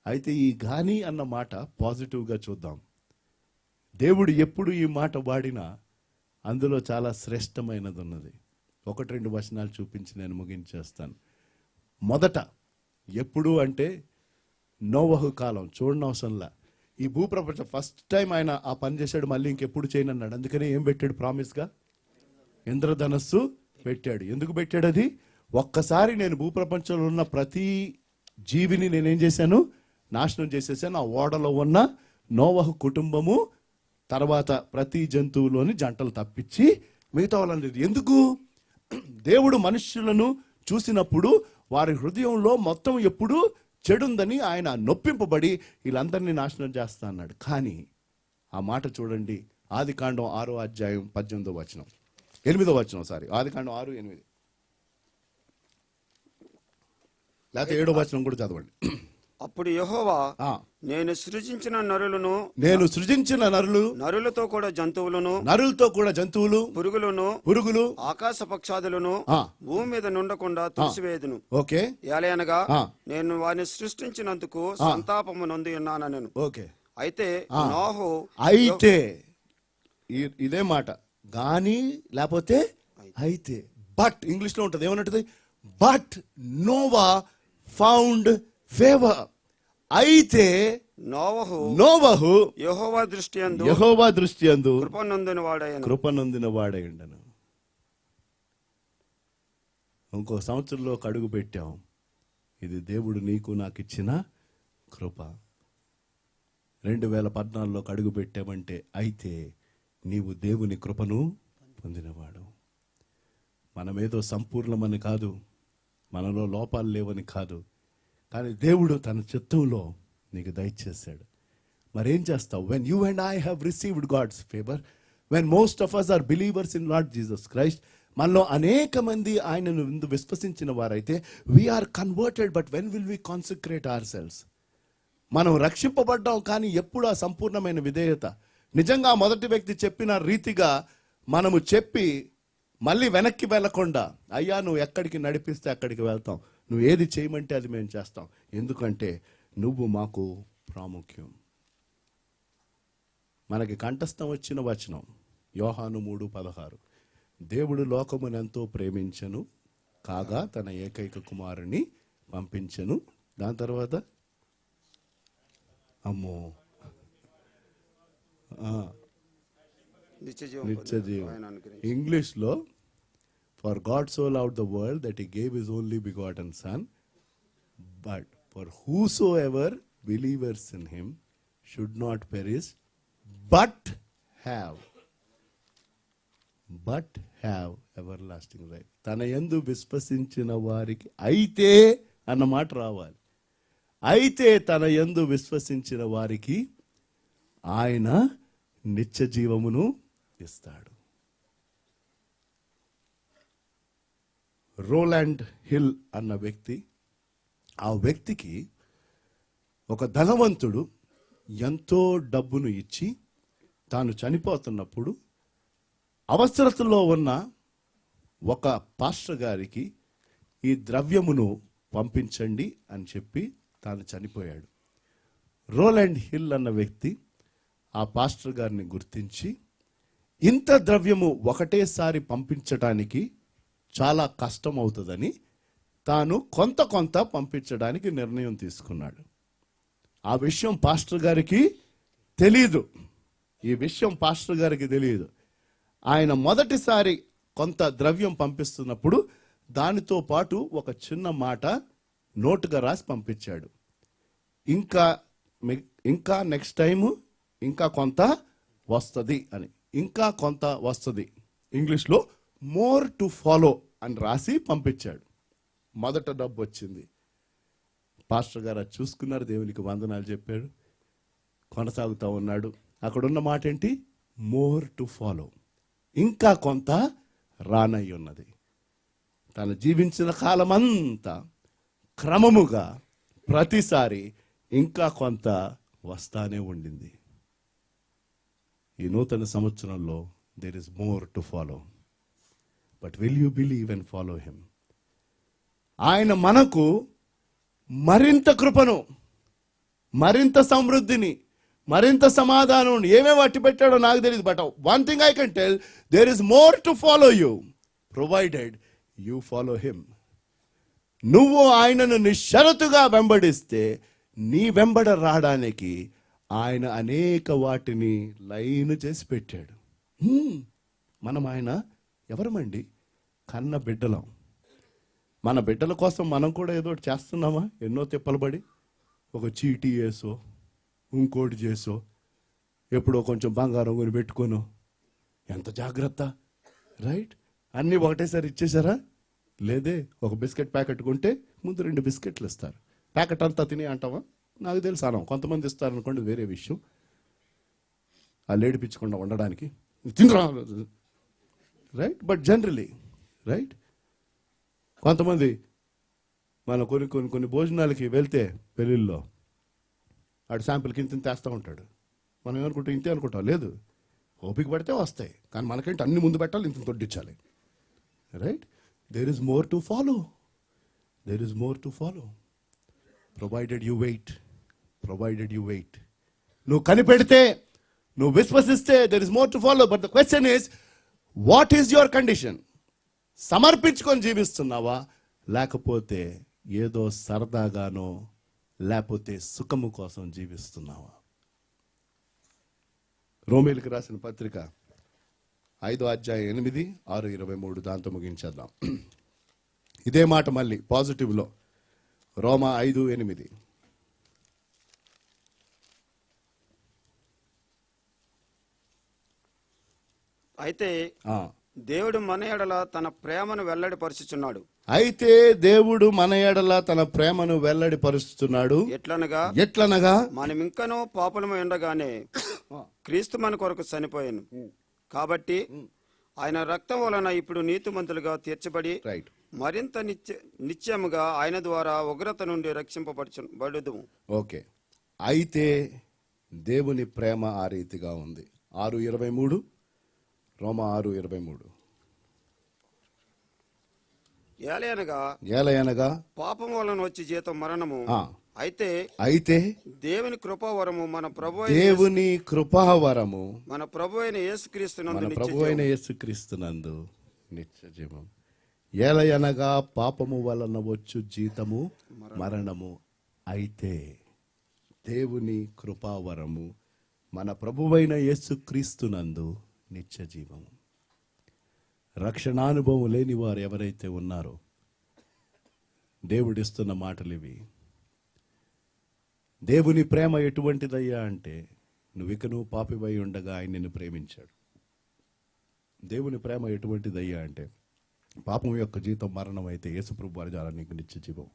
అయితే ఈ గాని అన్న మాట పాజిటివ్గా చూద్దాం. దేవుడు ఎప్పుడు ఈ మాట వాడినా అందులో చాలా శ్రేష్టమైనది ఉన్నది. 1-2 వచనాలు చూపించి నేను ముగించేస్తాను. మొదట ఎప్పుడు అంటే, నోవహు కాలం చూడనవసరంలా. ఈ భూప్రపంచం ఫస్ట్ టైం ఆయన ఆ పని చేశాడు, మళ్ళీ ఇంకెప్పుడు చేయనన్నాడు. అందుకని ఏం పెట్టాడు ప్రామిస్గా? ఇంద్రధనస్సు పెట్టాడు. ఎందుకు పెట్టాడు అది? ఒక్కసారి నేను భూప్రపంచంలో ఉన్న ప్రతి జీవిని నేనేం చేశాను? నాశనం చేసేసాను. ఆ ఓడలో ఉన్న నోవహు కుటుంబము తర్వాత ప్రతి జంతువులోని జంటలు తప్పించి మిగతా వాళ్ళని. ఎందుకు? దేవుడు మనుష్యులను చూసినప్పుడు వారి హృదయంలో మొత్తం ఎప్పుడు చెడుందని ఆయన నొప్పింపబడి వీళ్ళందరినీ నాశనం చేస్తా అన్నాడు. కానీ ఆ మాట చూడండి, ఆదికాండం 6వ అధ్యాయం 18వ వచనం, 8వ వచనం, ఆదికాండం 6:8, లేకపోతే 7వ వచనం కూడా చదవండి. అప్పుడు యెహోవా ఆ, నేను సృజించిన నరులను నేను సృజించిన నరులు, నరులతో కూడా జంతువులను నరులతో కూడా జంతువులు, పురుగులను పురుగులు, ఆకాశ పక్షాదులను ఆ, భూమి మీద నుండకుండా తుడిసివేయుదును. ఓకే, ఏలయనగా ఆ. నేను వారిని సృష్టించినందుకు సంతాపము నొంది ఉన్నాను నేను. ఓకే. అయితే నోహు అయితే ఇదే మాట, గాని లేకపోతే అయితే, బట్ ఇంగ్లీష్ లో ఉంటది, ఏమన్నట్టు, బట్ నోవా ఫౌండ్ ఫేవర్. అయితే నోవహు యెహోవా దృష్టి యందు యెహోవా దృష్టి యందు కృప నొందిన వాడయ్యను. కృపనొందిన వాడై ఉండను. ఇంకో సంవత్సరంలో అడుగు పెట్టాం. ఇది దేవుడు నీకు నాకు ఇచ్చిన కృప. 2014లో అడుగు పెట్టామంటే అయితే నీవు దేవుని కృపను పొందినవాడు. మనమేదో సంపూర్ణమని కాదు, మనలో లోపాలు లేవని కాదు, కానీ దేవుడు తన చిత్తంలో నీకు దయచేశాడు. మరేం చేస్తావు? When you and I have received God's favour, when most of us are believers in Lord Jesus Christ, మనలో అనేక మంది ఆయనను విశ్వసించిన వారైతే we are converted, but when will we consecrate our selves? మనం రక్షింపబడ్డాం, కానీ ఎప్పుడు ఆ సంపూర్ణమైన విధేయత, నిజంగా మొదటి వ్యక్తి చెప్పిన రీతిగా మనము చెప్పి మళ్ళీ వెనక్కి వెళ్ళకుండా, అయ్యా నువ్వు ఎక్కడికి నడిపిస్తే అక్కడికి వెళ్తాం, నువ్వు ఏది చేయమంటే అది మేము చేస్తాం, ఎందుకంటే నువ్వు మాకు ప్రాముఖ్యం. మనకి కంఠస్థం వచ్చిన వచనం యోహాను 3:16, దేవుడు లోకమునెంతో ప్రేమించెను కాగా తన ఏకైక కుమారుని పంపించెను. దాని తర్వాత అమ్మో నిత్య జీవం. ఇంగ్లీష్ లో for God so loved the world that he gave his only begotten sun, but for whoso ever believers in him should not perish but have ever lasting life. తన యందు విశ్వసించిన వారికి అయితే అన్న మాట రావాలి. అయితే తన యందు విశ్వసించిన వారికి ఆయన నిత్య జీవమును ఇస్తాడు. రోలాండ్ హిల్ అన్న వ్యక్తి, ఆ వ్యక్తికి ఒక ధనవంతుడు ఎంతో డబ్బును ఇచ్చి తాను చనిపోతున్నప్పుడు అవసరతలో ఉన్న ఒక పాస్టర్ గారికి ఈ ద్రవ్యమును పంపించండి అని చెప్పి తాను చనిపోయాడు. రోలాండ్ హిల్ అన్న వ్యక్తి ఆ పాస్టర్ గారిని గుర్తించి ఇంత ద్రవ్యము ఒకటేసారి పంపించడానికి చాలా కష్టం అవుతుందని తాను కొంత పంపించడానికి నిర్ణయం తీసుకున్నాడు. ఆ విషయం పాస్టర్ గారికి తెలియదు. ఈ విషయం పాస్టర్ గారికి తెలియదు. ఆయన మొదటిసారి కొంత ద్రవ్యం పంపిస్తున్నప్పుడు దానితో పాటు ఒక చిన్న మాట నోటుగా రాసి పంపించాడు. ఇంకా నెక్స్ట్ టైము ఇంకా కొంత వస్తుంది అని, ఇంకా కొంత వస్తుంది, ఇంగ్లీష్లో మోర్ టు ఫాలో అని రాసి పంపించాడు. మొదట డబ్బు వచ్చింది. పాస్టర్ గారు అది చూసుకున్నారు, దేవునికి వందనాలు చెప్పాడు, కొనసాగుతూ ఉన్నాడు. అక్కడున్న మాట ఏంటి? మోర్ టు ఫాలో, ఇంకా కొంత రానయ్యి ఉన్నది. తను జీవించిన కాలమంతా క్రమముగా ప్రతిసారి ఇంకా కొంత వస్తానే ఉండింది. ఈ నూతన సంవత్సరంలో there is more to follow, but will you believe and follow him? ఆయన మనకు మరింత కృపను, మరింత సమృద్ధిని, మరింత సమాధానం ఏమేమి అట్టి పెట్టాడో నాకు తెలియదు, but one thing I can tell, there is more to follow you provided you follow him. నువ్వు ఆయనను నిశ్షరతుగా వెంబడిస్తే నీ వెంబడ రావడానికి ఆయన అనేక వాటిని లైన్ చేసి పెట్టాడు. మనం ఆయన ఎవరమండి? కన్న బిడ్డలం. మన బిడ్డల కోసం మనం కూడా ఏదో ఒకటి చేస్తున్నామా? ఎన్నో తిప్పలబడి ఒక చీటీ వేసో ఇంకోటి చేసో ఎప్పుడో కొంచెం బంగారం కొని పెట్టుకోను. ఎంత జాగ్రత్త, రైట్? అన్నీ ఒకటేసారి ఇచ్చేసారా? లేదే. ఒక బిస్కెట్ ప్యాకెట్ కొంటే ముందు 2 బిస్కెట్లు ఇస్తారు. ప్యాకెట్ అంతా తిని అంటావా? నాకు తెలుసు అనం. కొంతమంది ఇస్తారనుకోండి, వేరే విషయం. ఆ లేడిపించకుండా ఉండడానికి తినరా, రైట్? బట్ జనరలీ, రైట్, కొంతమంది మన కొన్ని భోజనాలకి వెళ్తే పెళ్ళిళ్ళలో ఆడు శాంపుల్కి ఇంత తెస్తూ ఉంటాడు. మనం ఏమనుకుంటాం, ఇంతే అనుకుంటాం. లేదు, ఓపిక పడితే వస్తాయి, కానీ మనకేంటి అన్ని ముందు పెట్టాలి, ఇంత తొడ్డించాలి. Right? There is more to follow. There is more to follow. Provided you wait. Provided you wait. నువ్వు కనిపెడితే, నువ్వు విశ్వసిస్తే there is more to follow. But the question is, what is your condition? సమర్పించుకొని జీవిస్తున్నావా, లేకపోతే ఏదో సరదాగానో లేకపోతే సుఖము కోసం జీవిస్తున్నావా? రోమీయులకు రాసిన పత్రిక 5వ అధ్యాయం 8, 6, 23 దాంతో ముగించేద్దాం. ఇదే మాట మళ్ళీ పాజిటివ్లో. రోమా 5:8. అయితే దేవుడు మన ఎడల తన ప్రేమను వెల్లడిపరుచుచున్నాడు. అయితే దేవుడు మన ఎడల తన ప్రేమను వెల్లడిపరుస్తున్నాడు. ఎట్లనగా మనం ఇంకనూ పాపులమై ఉండగానే క్రీస్తు మన కొరకు చనిపోయాను. కాబట్టి ఆయన రక్తం వలన ఇప్పుడు నీతిమంతులుగా తీర్చబడి మరింత నిత్యముగా ఆయన ద్వారా ఉగ్రత నుండి రక్షింపబడదు. ఓకే. అయితే దేవుని ప్రేమ ఆ రీతిగా ఉంది. 6:23, రోమా 6:23. ఏలయనగా పాపం వలన వచ్చి జీతం మరణము. అయితే దేవుని కృపావరము మన ప్రభు అయిన యేసుక్రీస్తునందు నిత్య జీవం. ఏలయనగా పాపము వలన వచ్చు జీతము మరణము. అయితే దేవుని కృపావరము మన ప్రభువైన యేసుక్రీస్తునందు నిత్య జీవము. రక్షణానుభవం లేని వారు ఎవరైతే ఉన్నారో, దేవుడిస్తున్న మాటలు ఇవి. దేవుని ప్రేమ ఎటువంటిదయ్యా అంటే, నువ్వు పాపివై ఉండగా ఆయన నిన్ను ప్రేమించాడు. దేవుని ప్రేమ ఎటువంటిదయ్యా అంటే, పాపం యొక్క జీతం మరణం అయితే యేసుప్రభు వారి ద్వారా నీకు నిత్య జీవం.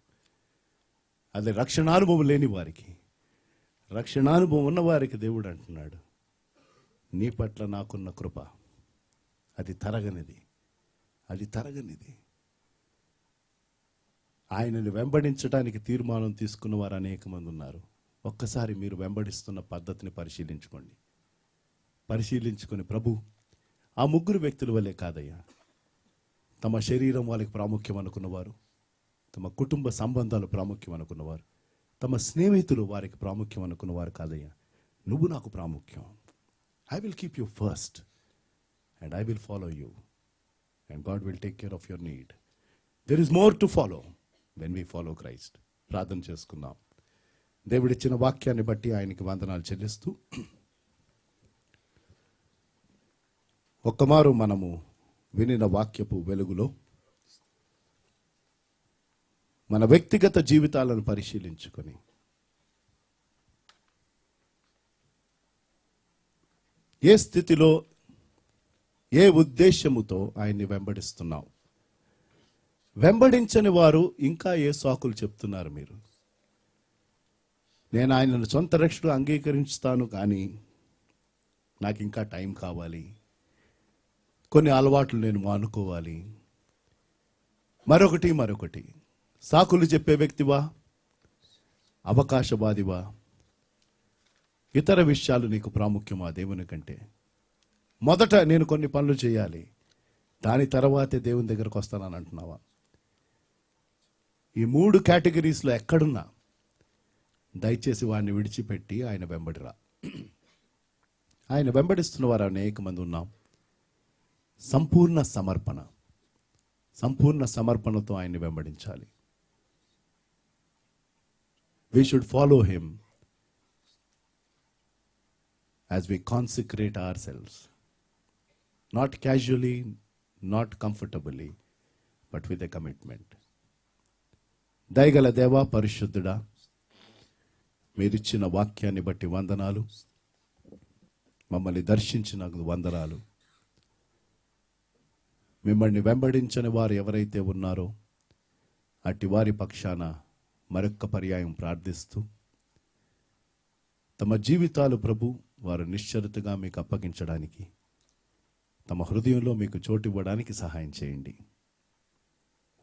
అదే రక్షణానుభవం లేని వారికి. రక్షణానుభవం ఉన్న వారికి దేవుడు అంటున్నాడు, నీ పట్ల నాకున్న కృప అది తరగనిది. ఆయనను వెంబడించడానికి తీర్మానం తీసుకున్న వారు అనేక మంది ఉన్నారు. ఒక్కసారి మీరు వెంబడిస్తున్న పద్ధతిని పరిశీలించుకొని ప్రభు, ఆ 3 వ్యక్తుల వల్లే కాదయ్యా, తమ శరీరం వాళ్ళకి ప్రాముఖ్యం అనుకున్నవారు, తమ కుటుంబ సంబంధాలు ప్రాముఖ్యం అనుకున్నవారు, తమ స్నేహితులు వారికి ప్రాముఖ్యం అనుకున్నవారు కాదయ్యా, నువ్వు నాకు ప్రాముఖ్యం. I will keep you first and I will follow you and God will take care of your need. There is more to follow when we follow Christ. ప్రార్థన చేసుకుందాం. దేవుడిచ్చిన వాక్యాన్ని బట్టి ఆయనకి వందనాలు చెల్లిస్తూ, ఒక్కమారు మనము వినిన వాక్యపు వెలుగులో మన వ్యక్తిగత జీవితాలను పరిశీలించుకొని, ఏ స్థితిలో ఏ ఉద్దేశముతో ఆయన్ని వెంబడిస్తున్నావు? వెంబడించని వారు ఇంకా ఏ సాకులు చెప్తున్నారు మీరు? నేను ఆయనను సొంత రక్షకుడు అంగీకరిస్తాను, కానీ నాకు ఇంకా టైం కావాలి, కొన్ని అలవాట్లు నేను మానుకోవాలి, మరొకటి సాకులు చెప్పే వ్యక్తివా, అవకాశవాదివా, ఇతర విషయాలు నీకు ప్రాముఖ్యమా దేవుని కంటే? మొదట నేను కొన్ని పనులు చేయాలి, దాని తర్వాతే దేవుని దగ్గరకు వస్తానని అంటున్నావా? ఈ 3 కేటగిరీస్లో ఎక్కడున్నా దయచేసి వాడిని విడిచిపెట్టి ఆయన వెంబడిరా. ఆయన వెంబడిస్తున్న వారు అనేక మంది ఉన్నాం. సంపూర్ణ సమర్పణతో ఆయన్ని వెంబడించాలి. We should follow him as we consecrate ourselves, not casually, not comfortably, but with a commitment. దయగల దేవా, పరిశుద్ధుడా, మీరిచ్చిన వాక్యాన్ని బట్టి వందనాలు. మమ్మల్ని దర్శించిన వందనాలు. మిమ్మల్ని వెంబడించని వారు ఎవరైతే ఉన్నారో అట్టి వారి పక్షాన మరొక్క పర్యాయం ప్రార్థిస్తూ, తమ జీవితాలు ప్రభు వారు నిశ్చరితగా మీకు అప్పగించడానికి, తమ హృదయంలో మీకు చోటు ఇవ్వడానికి సహాయం చేయండి.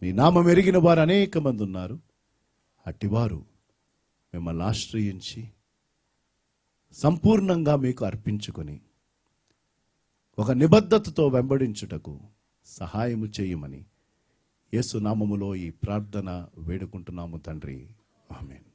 మీ నామం ఎరిగిన వారు అనేక మంది ఉన్నారు. అట్టివారు మిమ్మల్ని ఆశ్రయించి సంపూర్ణంగా మీకు అర్పించుకొని ఒక నిబద్ధతతో వెంబడించుటకు సహాయము చేయమని యేసు నామములో ఈ ప్రార్థన వేడుకుంటున్నాము తండ్రి. ఆమేన్.